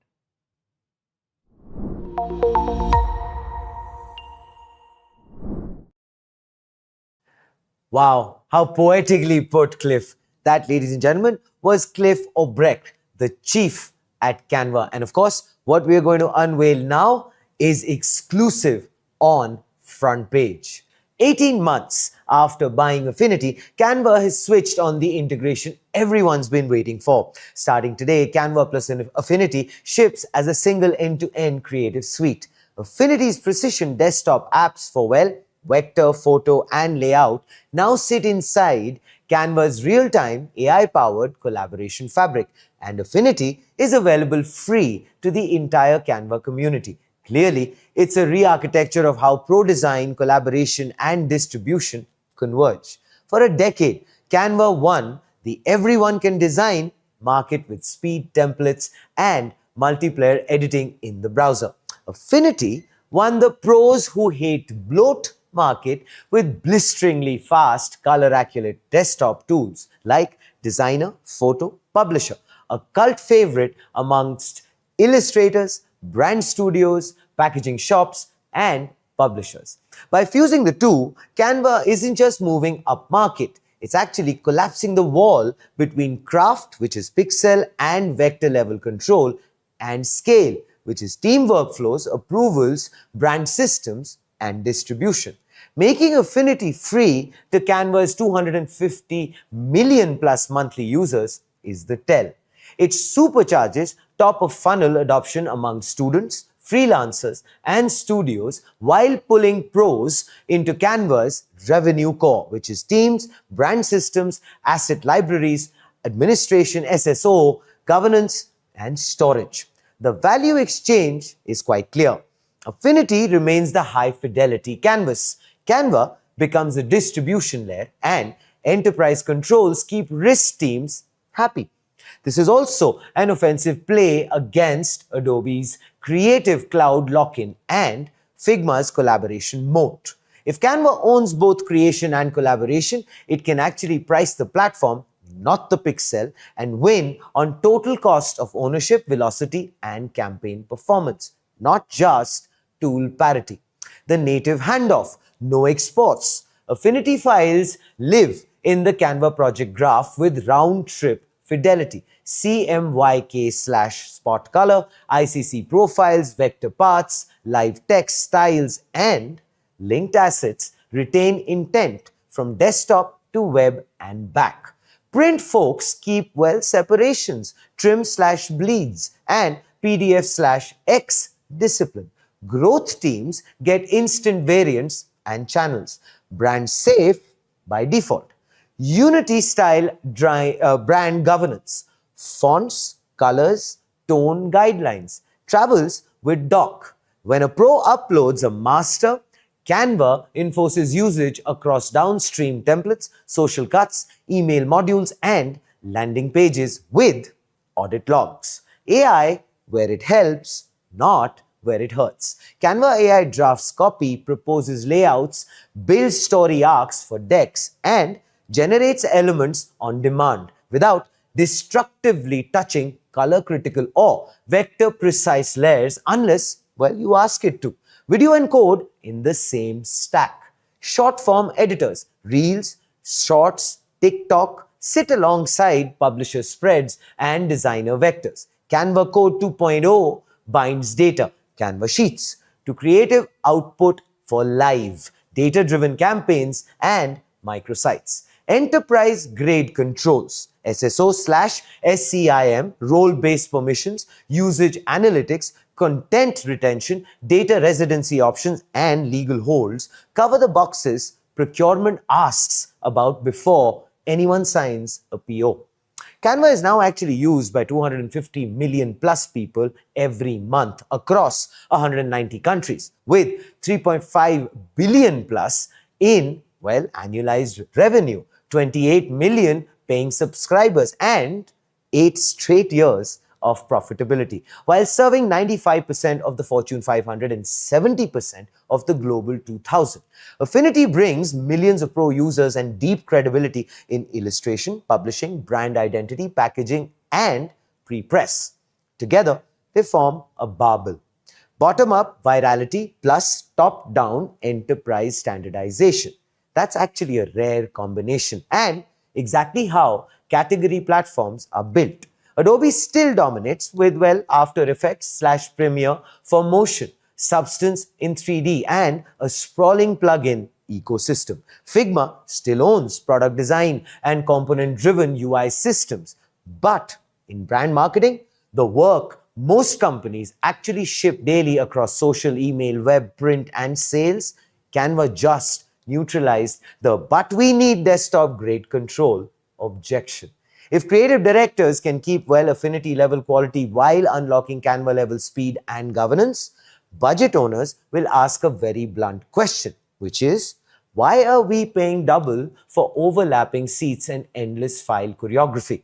Wow, how poetically put, Cliff. That, ladies and gentlemen, was Cliff Obrecht, the chief at Canva. And of course, what we are going to unveil now is exclusive on Front Page. 18 months after buying Affinity, Canva has switched on the integration everyone's been waiting for. Starting today, Canva plus Affinity ships as a single end-to-end creative suite. Affinity's precision desktop apps for, well, vector, photo, and layout now sit inside Canva's real-time AI-powered collaboration fabric, and Affinity is available free to the entire Canva community. Clearly, it's a re-architecture of how pro design, collaboration, and distribution converge. For a decade, Canva won the everyone can design market with speed, templates, and multiplayer editing in the browser. Affinity won the pros who hate bloat market with blisteringly fast, color-accurate desktop tools like Designer, Photo, Publisher, a cult favorite amongst illustrators, brand studios, packaging shops, and publishers. By fusing the two, Canva isn't just moving up market, it's actually collapsing the wall between craft, which is pixel and vector level control, and scale, which is team workflows, approvals, brand systems, and distribution. Making Affinity free to Canva's 250 million plus monthly users is the tell. It supercharges top of funnel adoption among students, freelancers, and studios while pulling pros into Canva's revenue core, which is teams, brand systems, asset libraries, administration, SSO, governance, and storage. The value exchange is quite clear. Affinity remains the high-fidelity canvas. Canva becomes a distribution layer, and enterprise controls keep risk teams happy. This is also an offensive play against Adobe's Creative Cloud lock-in and Figma's collaboration moat. If Canva owns both creation and collaboration, it can actually price the platform, not the pixel, and win on total cost of ownership, velocity, and campaign performance, not just tool parity. The native handoff, no exports. Affinity files live in the Canva project graph with round-trip fidelity. CMYK/spot color, ICC profiles, vector paths, live text, styles, and linked assets retain intent from desktop to web and back. Print folks keep, well, separations, trim/bleeds, and PDF/X discipline. Growth teams get instant variants and channels. Brand safe by default. Unity style brand governance. Fonts, colors, tone guidelines. Travels with doc. When a pro uploads a master, Canva enforces usage across downstream templates, social cuts, email modules, and landing pages with audit logs. AI where it helps, not where it hurts. Canva AI drafts copy, proposes layouts, builds story arcs for decks, and generates elements on demand without destructively touching color critical or vector precise layers unless, well, you ask it to. Video and code in the same stack. Short form editors, Reels, Shorts, TikTok sit alongside publisher spreads and designer vectors. Canva Code 2.0 binds data, Canva Sheets, to creative output for live, data driven campaigns and microsites. Enterprise grade controls, SSO/SCIM, role based permissions, usage analytics, content retention, data residency options, and legal holds cover the boxes procurement asks about before anyone signs a PO. Canva is now actually used by 250 million plus people every month across 190 countries, with 3.5 billion plus in, well, annualized revenue, 28 million paying subscribers, and 8 straight years of profitability, while serving 95% of the Fortune 500 and 70% of the Global 2000. Affinity brings millions of pro users and deep credibility in illustration, publishing, brand identity, packaging, and pre-press. Together, they form a barbell. Bottom-up virality plus top-down enterprise standardization. That's actually a rare combination and exactly how category platforms are built. Adobe still dominates with, well, After Effects/Premiere for motion, Substance in 3D, and a sprawling plugin ecosystem. Figma still owns product design and component-driven UI systems. But in brand marketing, the work most companies actually ship daily across social, email, web, print, and sales, Canva just neutralized the "but we need desktop grade control" objection. If creative directors can keep, well, Affinity level quality while unlocking Canva level speed and governance, budget owners will ask a very blunt question, which is, why are we paying double for overlapping seats and endless file choreography?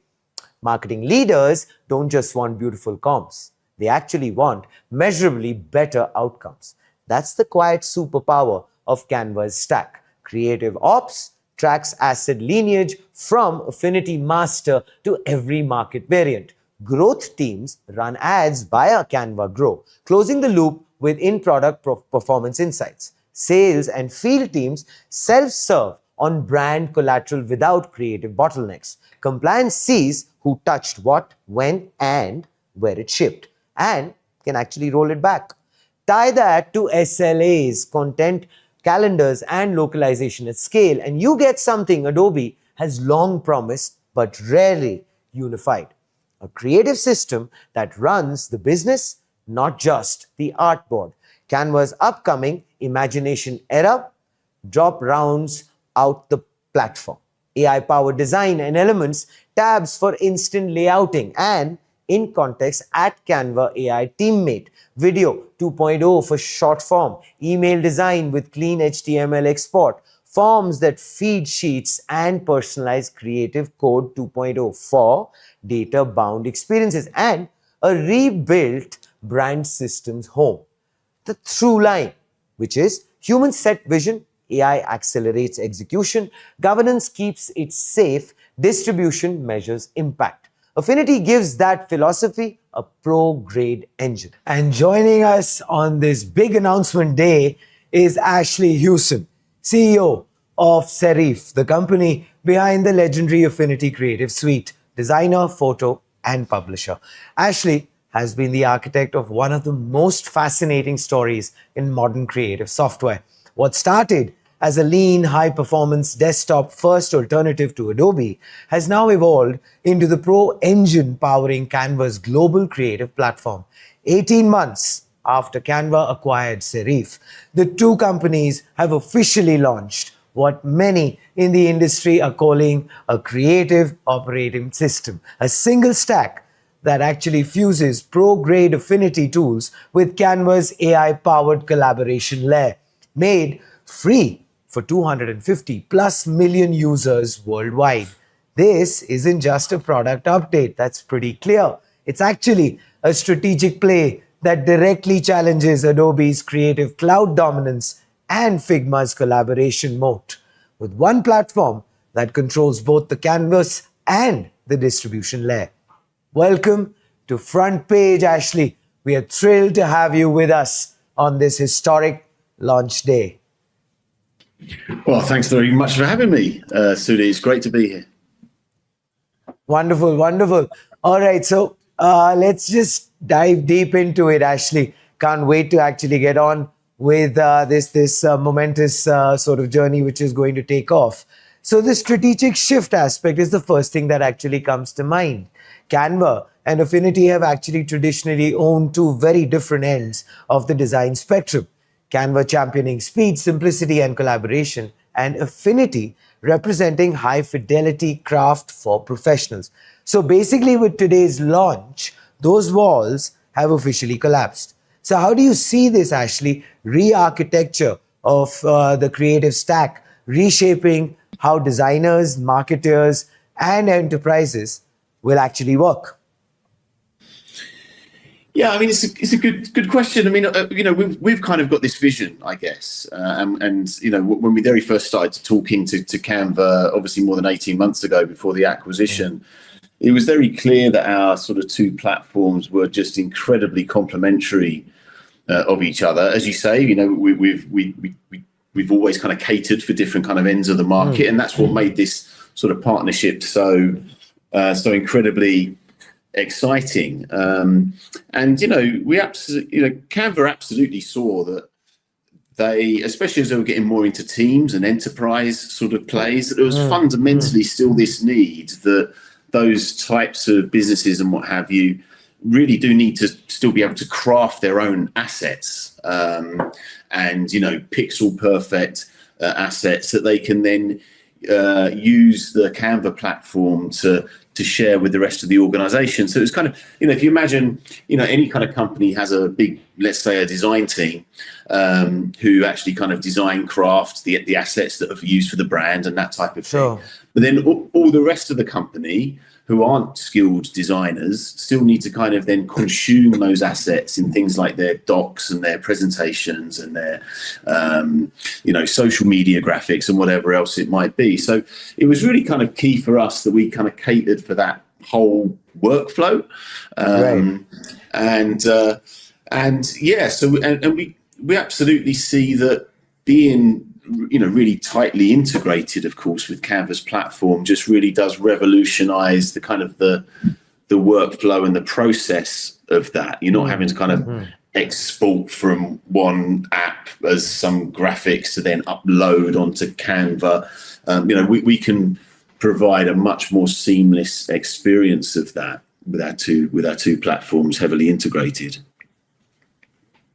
Marketing leaders don't just want beautiful comps. They actually want measurably better outcomes. That's the quiet superpower of Canva's stack. Creative Ops tracks asset lineage from Affinity Master to every market variant. Growth teams run ads via Canva Grow, closing the loop with in-product performance insights. Sales and field teams self-serve on brand collateral without creative bottlenecks. Compliance sees who touched what, when, and where it shipped, and can actually roll it back. Tie that to SLAs, content calendars, and localization at scale, and you get something Adobe has long promised but rarely unified. A creative system that runs the business, not just the artboard. Canva's upcoming Imagination Era drop rounds out the platform. AI-powered design and elements, tabs for instant layouting, and in context at Canva AI Teammate, video 2.0 for short form, email design with clean HTML export, forms that feed sheets, and personalized creative code 2.0 for data-bound experiences, and a rebuilt brand systems home. The through line, which is humans set vision, AI accelerates execution, governance keeps it safe, distribution measures impact. Affinity gives that philosophy a pro-grade engine. And joining us on this big announcement day is Ashley Hewson, CEO of Serif, the company behind the legendary Affinity Creative Suite, designer, photo, and publisher. Ashley has been the architect of one of the most fascinating stories in modern creative software. What started as a lean, high-performance desktop-first alternative to Adobe has now evolved into the Pro engine powering Canva's global creative platform. 18 months after Canva acquired Serif, the two companies have officially launched what many in the industry are calling a creative operating system, a single stack that actually fuses pro-grade Affinity tools with Canva's AI-powered collaboration layer, made free for 250 plus million users worldwide. This isn't just a product update, that's pretty clear. It's actually a strategic play that directly challenges Adobe's creative cloud dominance and Figma's collaboration moat, with one platform that controls both the canvas and the distribution layer. Welcome to Front Page, Ashley. We are thrilled to have you with us on this historic launch day. Well, thanks very much for having me, Sudi. It's great to be here. Wonderful, wonderful. All right, so let's just dive deep into it, Ashley. Can't wait to actually get on with this momentous sort of journey which is going to take off. So the strategic shift aspect is the first thing that actually comes to mind. Canva and Affinity have actually traditionally owned two very different ends of the design spectrum. Canva championing speed, simplicity, and collaboration, and Affinity representing high fidelity craft for professionals. So basically, with today's launch, those walls have officially collapsed. So how do you see this, Ashley, re-architecture of the creative stack reshaping how designers, marketers, and enterprises will actually work? Yeah, I mean, it's a good question. I mean, we've kind of got this vision, I guess, and when we very first started talking to Canva, obviously more than 18 months ago before the acquisition, it was very clear that our sort of two platforms were just incredibly complementary of each other. As you say, we've always kind of catered for different kind of ends of the market, and that's what made this sort of partnership so incredibly exciting. Canva absolutely saw that they, especially as they were getting more into teams and enterprise sort of plays, that there was fundamentally still this need that those types of businesses and what have you really do need to still be able to craft their own assets, and pixel perfect assets that they can then use the Canva platform to share with the rest of the organization. So it's kind of, if you imagine, any kind of company has a big, let's say a design team, who actually kind of design craft the assets that are used for the brand and that type of thing. But then all the rest of the company who aren't skilled designers still need to kind of then consume those assets in things like their docs and their presentations and their, social media graphics and whatever else it might be. So it was really kind of key for us that we kind of catered for that whole workflow. We absolutely see that being really tightly integrated, of course, with Canva's platform just really does revolutionize the kind of the workflow and the process of that. You're not having to kind of export from one app as some graphics to then upload onto Canva. We can provide a much more seamless experience of that with our two platforms heavily integrated.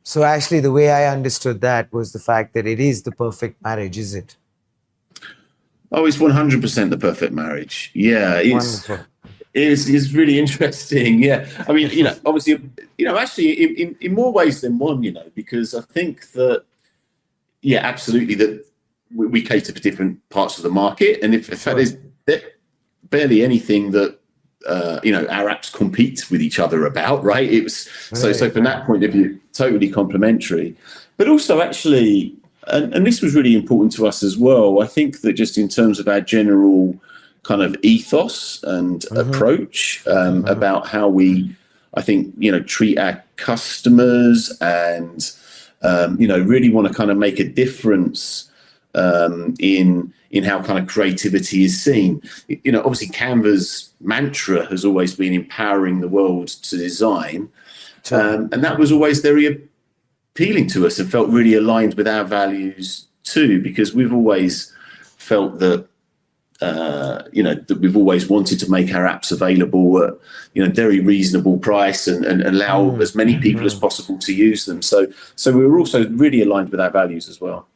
So Ashley, the way I understood that was the fact that it is the perfect marriage, is it? Oh, it's 100% the perfect marriage. Yeah, it's really interesting. Yeah, I mean, obviously, actually, in more ways than one, because I think that, yeah, absolutely, that we cater for different parts of the market, and in fact, there's barely anything that our apps compete with each other about, right? It was so from that point of view, totally complementary. But also, actually, and this was really important to us as well, I think that just in terms of our general kind of ethos and approach about how we, I think, treat our customers and, really want to kind of make a difference in how kind of creativity is seen. Obviously Canva's mantra has always been empowering the world to design. And that was always very appealing to us and felt really aligned with our values too, because we've always felt that, that we've always wanted to make our apps available at, very reasonable price and allow as many people as possible to use them. So we were also really aligned with our values as well.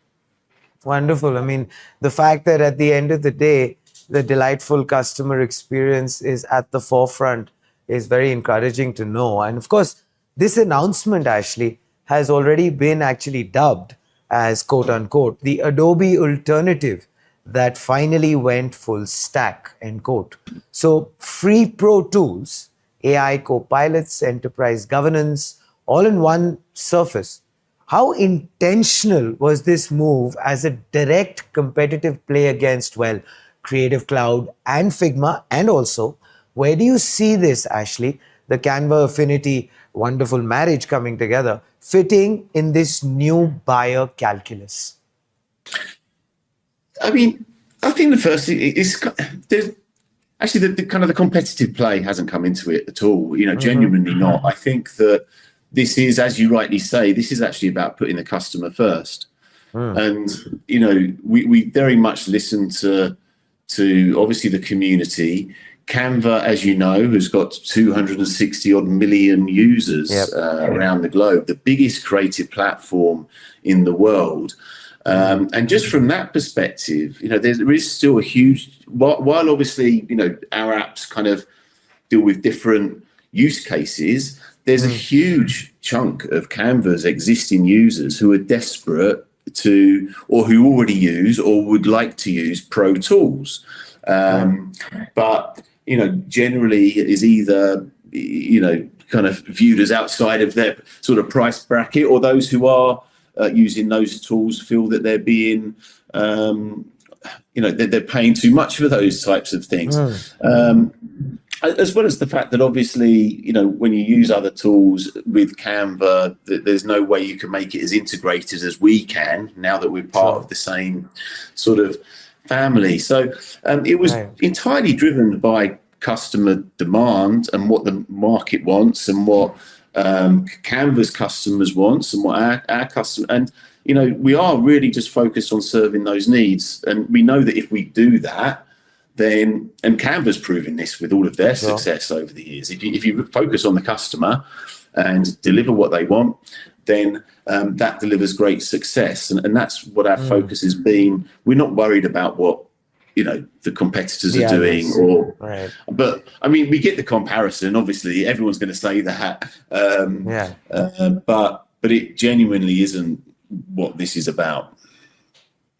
Wonderful. I mean, the fact that at the end of the day, the delightful customer experience is at the forefront is very encouraging to know. And of course, this announcement, Ashley, has already been actually dubbed as, quote unquote, the Adobe alternative that finally went full stack, end quote. So free Pro Tools AI co-pilots, enterprise governance, all in one surface. How intentional was this move as a direct competitive play against, well, Creative Cloud and Figma? And also, where do you see this, Ashley, the Canva Affinity wonderful marriage coming together, fitting in this new buyer calculus? I mean, I think the first thing is there's actually the kind of the competitive play hasn't come into it at all. Genuinely not. I think that this is, as you rightly say, this is actually about putting the customer first. And we very much listen to obviously the community. Canva, as you know, has got 260 odd million users around the globe, the biggest creative platform in the world. And just from that perspective, there is still a huge, while obviously, our apps kind of deal with different use cases, there's a huge chunk of Canva's existing users who are desperate to, or who already use or would like to use Pro Tools. But, generally is either, kind of viewed as outside of their sort of price bracket, or those who are using those tools feel that they're being, they're paying too much for those types of things. As well as the fact that obviously, when you use other tools with Canva, there's no way you can make it as integrated as we can now that we're part of the same sort of family. So it was entirely driven by customer demand and what the market wants and what Canva's customers wants and what our customer, and we are really just focused on serving those needs. And we know that if we do that, then, and Canva's proven this with all of their success over the years, if you focus on the customer and deliver what they want, then that delivers great success. And that's what our focus has been. We're not worried about what the competitors are doing, but I mean, we get the comparison. Obviously, everyone's going to say that, but it genuinely isn't what this is about.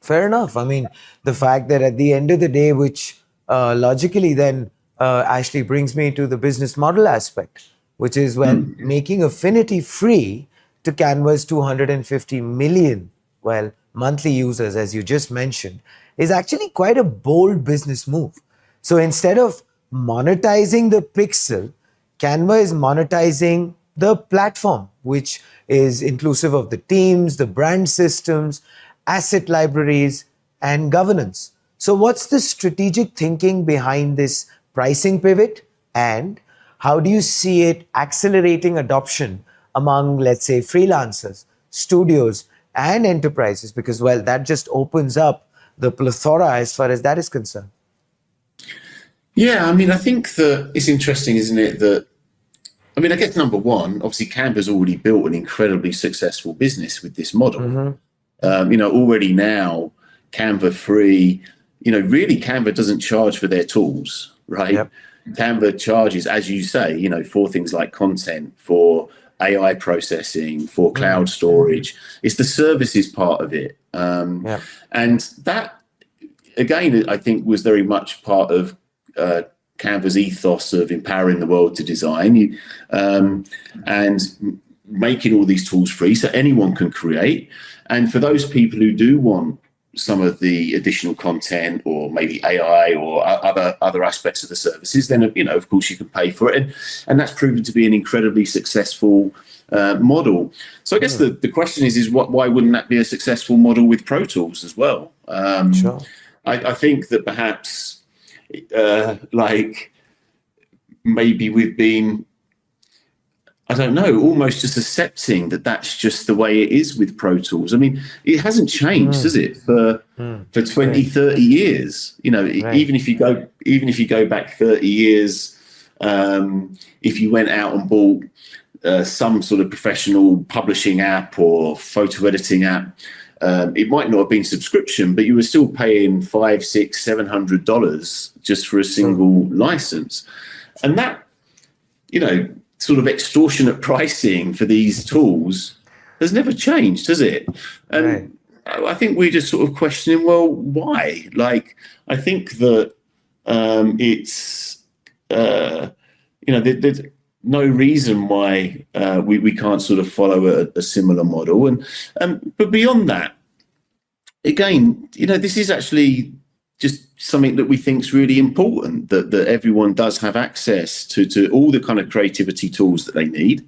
Fair enough. I mean, the fact that at the end of the day, which logically then actually brings me to the business model aspect, which is making Affinity free to Canva's 250 million, monthly users, as you just mentioned, is actually quite a bold business move. So instead of monetizing the pixel, Canva is monetizing the platform, which is inclusive of the teams, the brand systems, asset libraries, and governance. So what's the strategic thinking behind this pricing pivot? And how do you see it accelerating adoption among, let's say, freelancers, studios, and enterprises? Because, that just opens up the plethora as far as that is concerned. Yeah, I mean, I think that it's interesting, isn't it, that, I mean, I guess number one, obviously Canva's already built an incredibly successful business with this model. Already now, Canva free, really Canva doesn't charge for their tools, right? Canva charges, as you say, for things like content, for AI processing, for cloud storage. It's the services part of it. And that, again, I think was very much part of Canva's ethos of empowering the world to design and making all these tools free so anyone can create. And for those people who do want some of the additional content or maybe AI or other aspects of the services, then, of course, you can pay for it. And that's proven to be an incredibly successful model. So I guess the question is why wouldn't that be a successful model with Pro Tools as well? I think that perhaps maybe we've been, I don't know, almost just accepting that that's just the way it is with Pro Tools. I mean, it hasn't changed, has it, for 20, 30 years? Even if you go back 30 years, if you went out and bought some sort of professional publishing app or photo editing app, it might not have been subscription, but you were still paying $500, $600, $700 just for a single license. And that, sort of extortionate pricing for these tools has never changed, has it? And I think we're just sort of questioning, well, why? I think that it's there's no reason why we can't sort of follow a similar model. And but beyond that, again, this is actually just something that we think is really important, that everyone does have access to all the kind of creativity tools that they need.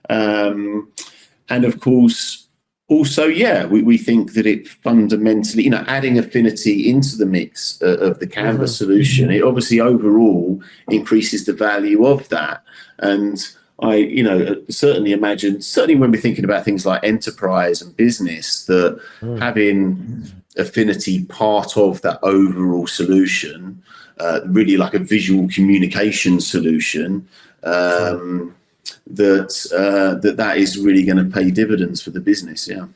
And of course, also, we think that it fundamentally, adding Affinity into the mix of the Canva solution, it obviously overall increases the value of that. And I, certainly imagine, certainly when we're thinking about things like enterprise and business, that having Affinity part of that overall solution, really like a visual communication solution, that is really going to pay dividends for the business. Yeah,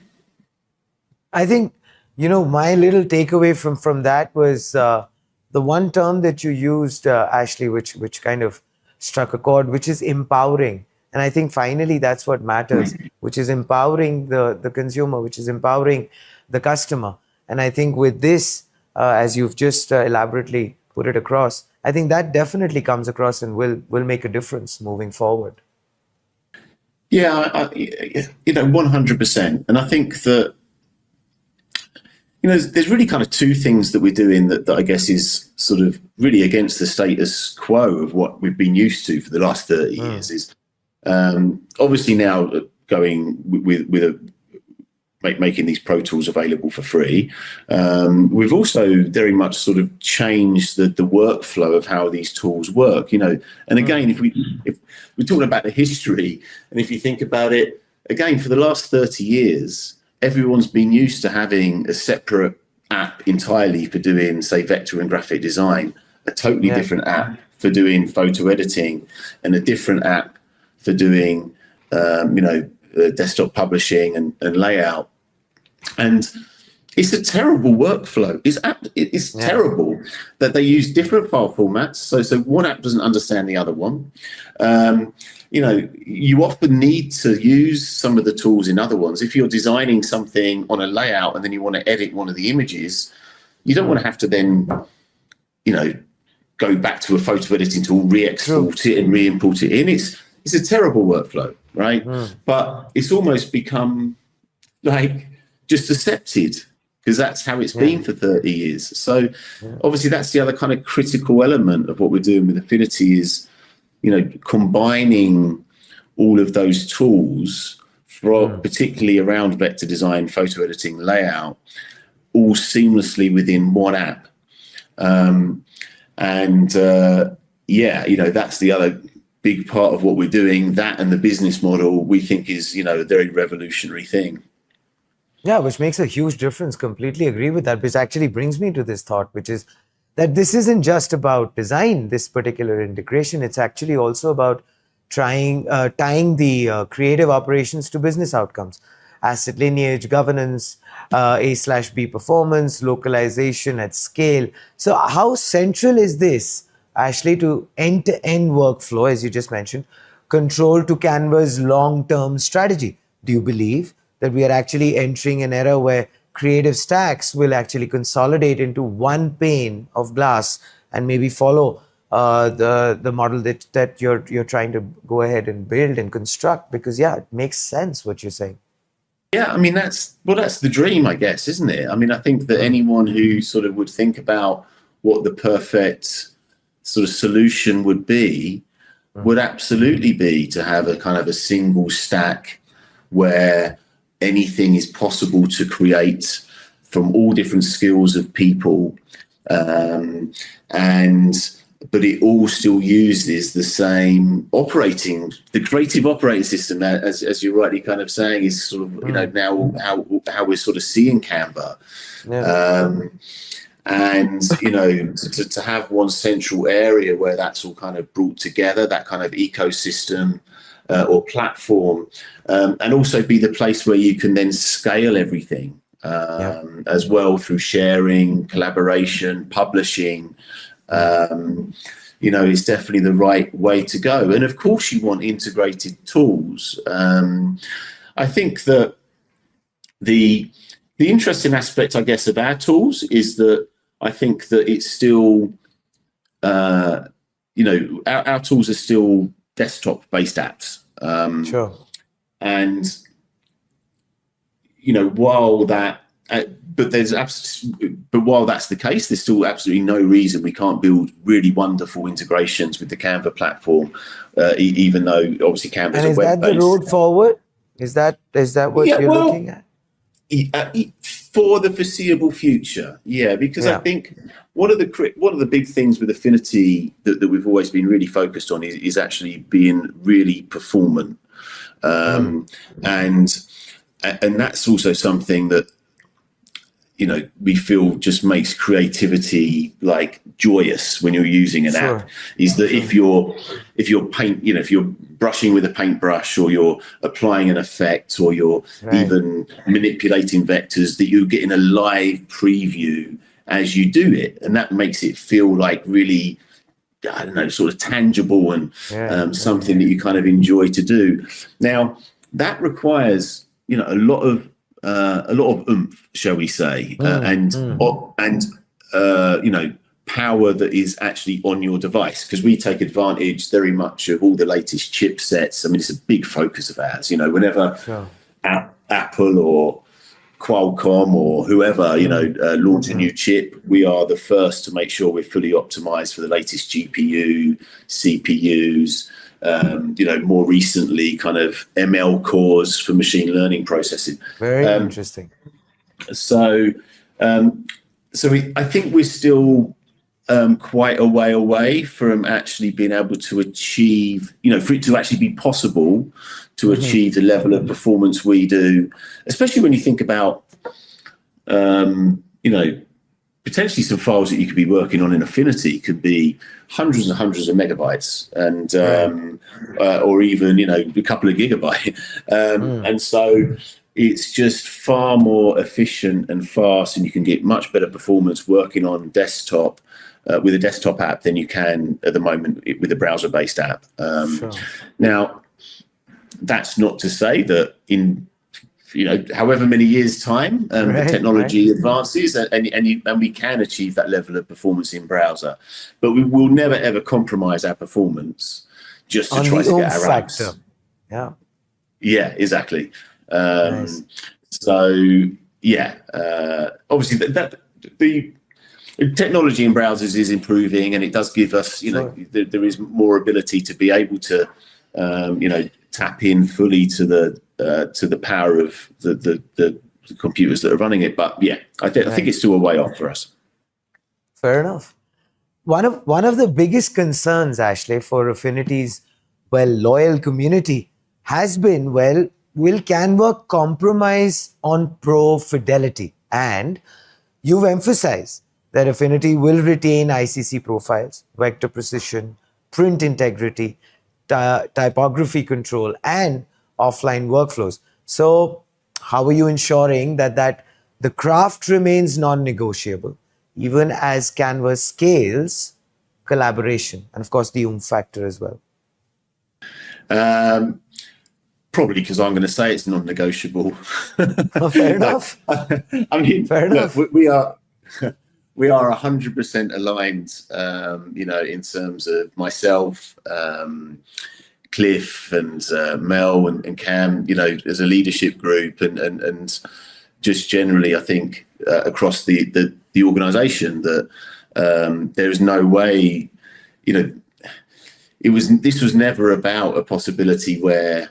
I think my little takeaway from that was the one term that you used, Ashley, which kind of struck a chord, which is empowering. And I think finally that's what matters, which is empowering the consumer, which is empowering the customer. And I think with this, as you've just elaborately put it across, I think that definitely comes across and will make a difference moving forward. Yeah, 100%. And I think that, there's really kind of two things that we're doing that I guess is sort of really against the status quo of what we've been used to for the last 30 years. Is obviously now going with making these Pro Tools available for free. We've also very much sort of changed the workflow of how these tools work. And again, if we're talking about the history, and if you think about it, again, for the last 30 years, everyone's been used to having a separate app entirely for doing, say, vector and graphic design, a totally different app for doing photo editing, and a different app for doing, desktop publishing and layout. And it's a terrible workflow. It's terrible that they use different file formats. So one app doesn't understand the other one. You often need to use some of the tools in other ones. If you're designing something on a layout and then you want to edit one of the images, you don't want to have to then, go back to a photo editing tool, re-export it and re-import it in. It's a terrible workflow, right? But it's almost become like just accepted, because that's how it's been for 30 years. So obviously that's the other kind of critical element of what we're doing with Affinity is, combining all of those tools particularly around vector design, photo editing, layout, all seamlessly within one app. That's the other big part of what we're doing. That and the business model we think is, a very revolutionary thing. Yeah, which makes a huge difference. Completely agree with that, which actually brings me to this thought, which is that this isn't just about design, this particular integration. It's actually also about tying the creative operations to business outcomes, asset lineage, governance, A/B performance, localization at scale. So how central is this, Ashley, to end-to-end workflow, as you just mentioned, control to Canva's long-term strategy? Do you believe that we are actually entering an era where creative stacks will actually consolidate into one pane of glass and maybe follow the model that you're trying to go ahead and build and construct? Because it makes sense what you're saying. Yeah, I mean that's the dream, I guess, isn't it? I mean, I think that anyone who sort of would think about what the perfect sort of solution would be would absolutely be to have a kind of a single stack where anything is possible to create from all different skills of people, but it all still uses the same the creative operating system, as you're rightly kind of saying, is sort of now how we're sort of seeing Canva. To have one central area where that's all kind of brought together, that kind of ecosystem or platform, and also be the place where you can then scale everything as well through sharing, collaboration, publishing. It's definitely the right way to go. And of course, you want integrated tools. I think that the interesting aspect, I guess, of our tools is that I think that it's still our tools are still desktop-based apps. Sure. And, while that, but while that's the case, there's still absolutely no reason we can't build really wonderful integrations with the Canva platform, even though obviously Canva is And is web-based. that the road forward? Is that what you're looking at? For the foreseeable future, because I think one of the big things with Affinity that we've always been really focused on is actually being really performant, and that's also something that we feel just makes creativity like joyous when you're using an app. Is that if you're if you're brushing with a paintbrush, or you're applying an effect, or you're even manipulating vectors, that you're getting a live preview as you do it, and that makes it feel like really, I don't know, sort of tangible and something that you kind of enjoy to do. Now that requires a lot of oomph, shall we say, and power that is actually on your device, because we take advantage very much of all the latest chipsets. I mean, it's a big focus of ours. Whenever Apple or Qualcomm or whoever launch a new chip, we are the first to make sure we're fully optimized for the latest GPU, CPUs. More recently, kind of ML cores for machine learning processing. Very interesting. So I think we're still quite a way away from actually being able to achieve, for it to actually be possible to achieve the level of performance we do, especially when you think about, potentially some files that you could be working on in Affinity could be hundreds and hundreds of megabytes, and or even a couple of gigabytes, and so it's just far more efficient and fast, and you can get much better performance working on desktop with a desktop app than you can at the moment with a browser-based app. Now, that's not to say that in however many years' time, the technology advances, and we can achieve that level of performance in browser, but we will never ever compromise our performance just to try to get our apps. Yeah, exactly. So obviously that the technology in browsers is improving, and it does give us, there is more ability to be able to, tap in fully to the power of the computers that are running it. But I think it's still a way off for us. Fair enough. One of the biggest concerns, Ashley, for Affinity's loyal community has been, will Canva compromise on pro fidelity? And you've emphasized that Affinity will retain ICC profiles, vector precision, print integrity, typography control, and offline workflows. So how are you ensuring that the craft remains non-negotiable, even as Canva scales collaboration, and of course the factor as well? Probably because I'm going to say it's non-negotiable. Fair enough. I mean, fair enough. Look, we are 100% aligned, in terms of myself, Cliff, and Mel, and Cam, as a leadership group, and just generally, I think across the organisation, that there is no way, this was never about a possibility where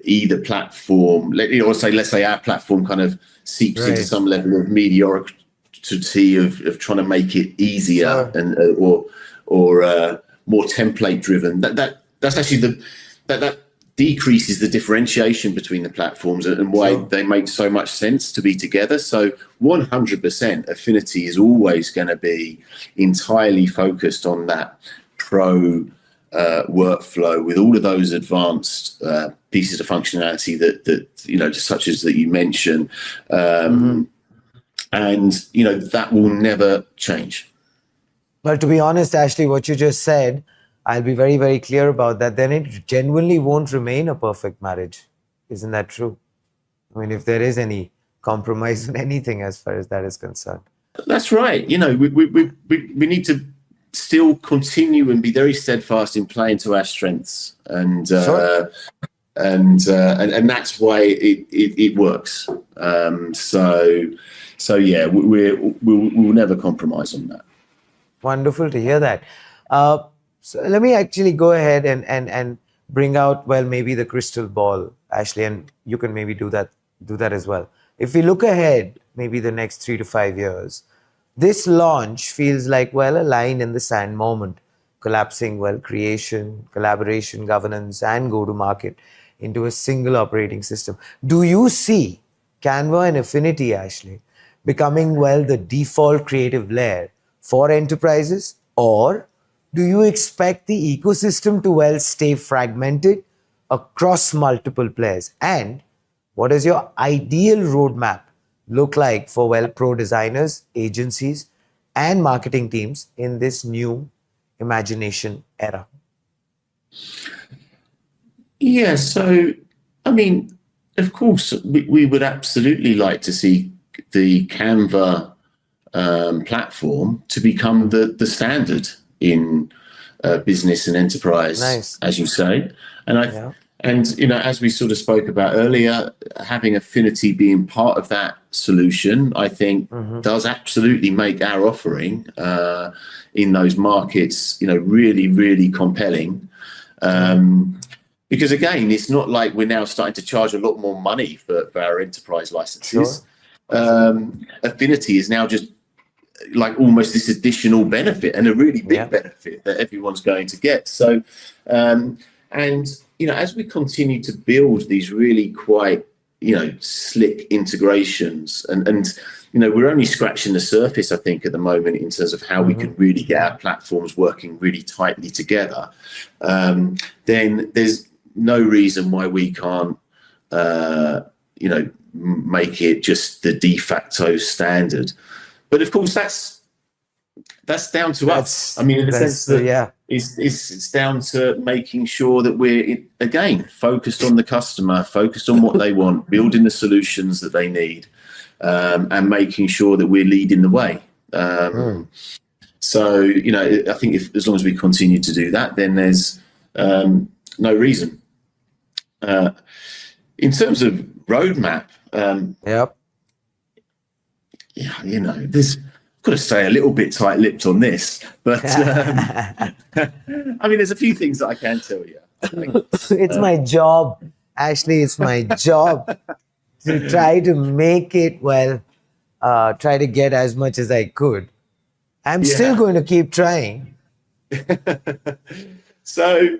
either platform, let's say our platform kind of seeps into some level of mediocrity of trying to make it easier and or more template driven. That's actually that decreases the differentiation between the platforms and why they make so much sense to be together. So 100% Affinity is always going to be entirely focused on that pro workflow with all of those advanced pieces of functionality that such as that you mentioned, and that will never change. Well, to be honest, Ashley, what you just said, I'll be very, very clear about that. Then it genuinely won't remain a perfect marriage. Isn't that true? I mean, if there is any compromise on anything as far as that is concerned. That's right. We need to still continue and be very steadfast in playing to our strengths, and Sure. and that's why it works. So yeah, we'll never compromise on that. Wonderful to hear that. So let me actually go ahead and bring out, well, maybe the crystal ball, Ashley, and you can maybe do that as well. If we look ahead, maybe the next 3 to 5 years, this launch feels like, well, a line in the sand moment, collapsing, well, creation, collaboration, governance, and go-to-market into a single operating system. Do you see Canva and Affinity, Ashley, becoming, well, the default creative layer for enterprises? Or do you expect the ecosystem to, well, stay fragmented across multiple players? And what does your ideal roadmap look like for, well, pro designers, agencies, and marketing teams in this new imagination era? Yeah, so I mean, of course, we would absolutely like to see the Canva platform to become the standard in business and enterprise, Nice. as you say. And Yeah. and as we sort of spoke about earlier, having Affinity being part of that solution, I think, does absolutely make our offering in those markets, really, really compelling. Because again, it's not like we're now starting to charge a lot more money for our enterprise licenses. Sure. Affinity is now just like almost this additional benefit, and a really big benefit that everyone's going to get. So, and as we continue to build these really quite slick integrations, and we're only scratching the surface, I think, at the moment in terms of how we can really get our platforms working really tightly together. Then there's no reason why we can't, make it just the de facto standard. But of course, that's down to us. I mean, in the sense that it's down to making sure that we're, again, focused on the customer, focused on what they want, building the solutions that they need, and making sure that we're leading the way. So, I think as long as we continue to do that, then there's no reason. In terms of roadmap, there's got to stay a little bit tight-lipped on this, but I mean, there's a few things that I can tell you. It's my job, Ashley. It's my job to try to make it, well, try to get as much as I could. I'm still going to keep trying. So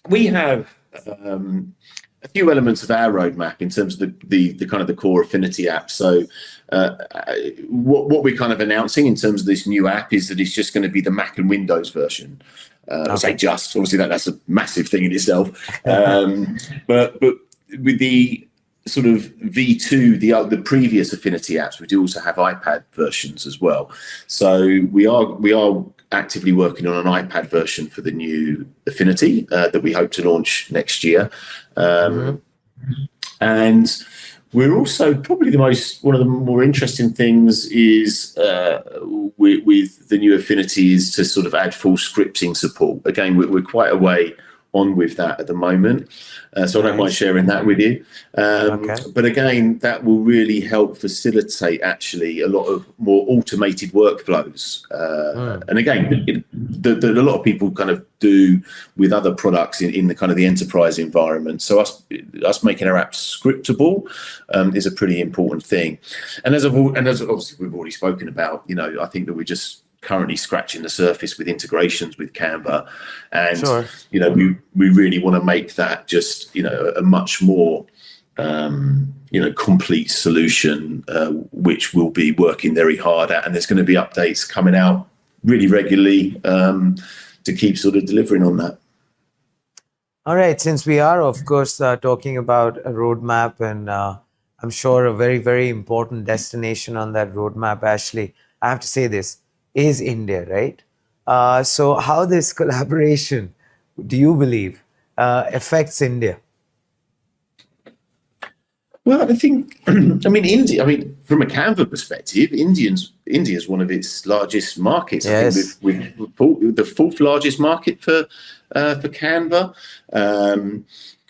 we have a few elements of our roadmap in terms of the kind of the core Affinity app. So what we're kind of announcing in terms of this new app is that it's just going to be the Mac and Windows version. I say just, obviously that's a massive thing in itself. But with the sort of V2, the previous Affinity apps, we do also have iPad versions as well. So we are actively working on an iPad version for the new Affinity that we hope to launch next year. And we're also probably one of the more interesting things is with the new Affinity is to sort of add full scripting support. Again, we're quite a way on with that at the moment. So I don't mind sharing that with you. But again, that will really help facilitate actually a lot of more automated workflows. And again, that a lot of people kind of do with other products in the kind of the enterprise environment. So us making our apps scriptable is a pretty important thing. And as obviously we've already spoken about, I think that we're just currently scratching the surface with integrations with Canva, and we really want to make that just a much more complete solution, which we'll be working very hard at, and there's going to be updates coming out really regularly to keep sort of delivering on that. All right, since we are of course talking about a roadmap, and I'm sure a very, very important destination on that roadmap, Ashley, I have to say this is India, right? So how this collaboration, do you believe, affects India? Well, I think, I mean, India. I mean, from a Canva perspective, India's one of its largest markets. Yes. I think we've the fourth largest market for Canva.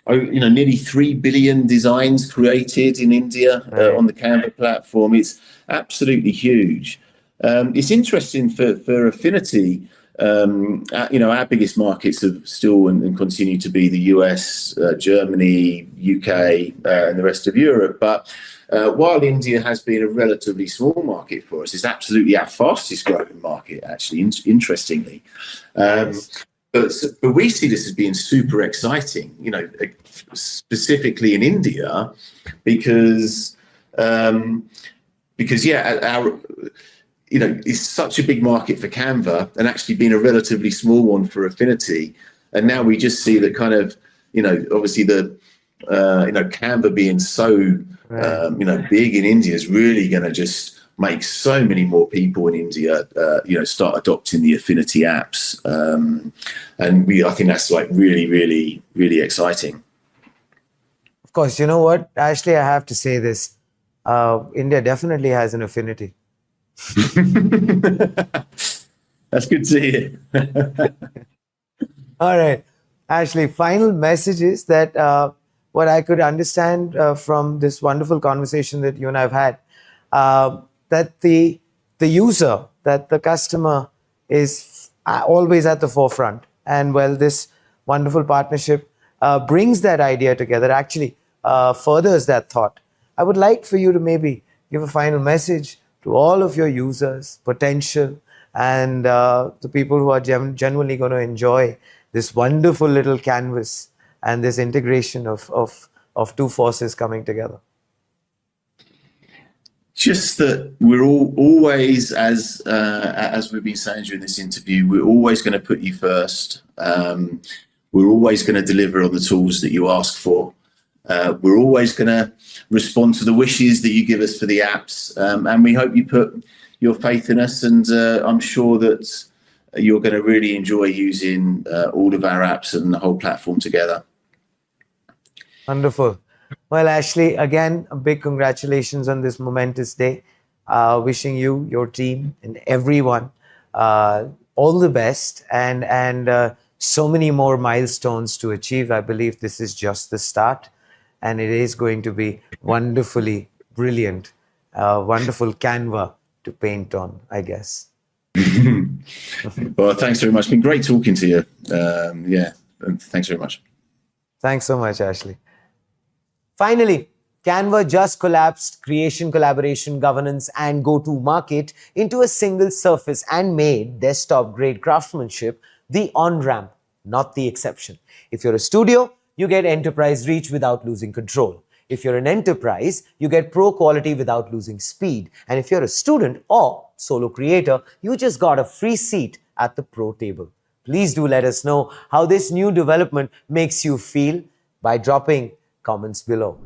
Nearly 3 billion designs created in India on the Canva platform. It's absolutely huge. It's interesting for Affinity. Our biggest markets have still and continue to be the US, Germany, UK, and the rest of Europe. But while India has been a relatively small market for us, it's absolutely our fastest growing market, actually, interestingly. But we see this as being super exciting, specifically in India, because it's such a big market for Canva and actually being a relatively small one for Affinity. And now we just see that kind of, obviously Canva being so, big in India is really going to just make so many more people in India, start adopting the Affinity apps. And I think that's like really, really, really exciting. Of course, you know what, Ashley, I have to say this. India definitely has an affinity. That's good to hear. All right, Ashley, final messages that what I could understand from this wonderful conversation that you and I have had, that the user, that the customer is always at the forefront. And well, this wonderful partnership brings that idea together, actually furthers that thought. I would like for you to maybe give a final message to all of your users, potential, and the people who are genuinely going to enjoy this wonderful little canvas and this integration of two forces coming together. Just that we're always, as we've been saying during this interview, we're always going to put you first. We're always going to deliver on the tools that you ask for. We're always going to respond to the wishes that you give us for the apps. And we hope you put your faith in us. And I'm sure that you're going to really enjoy using all of our apps and the whole platform together. Wonderful. Well, Ashley, again, a big congratulations on this momentous day. Wishing you, your team, and everyone all the best and so many more milestones to achieve. I believe this is just the start, and it is going to be wonderfully brilliant, wonderful Canva to paint on, I guess. Well, thanks very much. It's been great talking to you. And thanks very much. Thanks so much, Ashley. Finally, Canva just collapsed creation, collaboration, governance, and go-to-market into a single surface and made desktop-grade craftsmanship the on-ramp, not the exception. If you're a studio, you get enterprise reach without losing control. If you're an enterprise, you get pro quality without losing speed. And if you're a student or solo creator, you just got a free seat at the pro table. Please do let us know how this new development makes you feel by dropping comments below.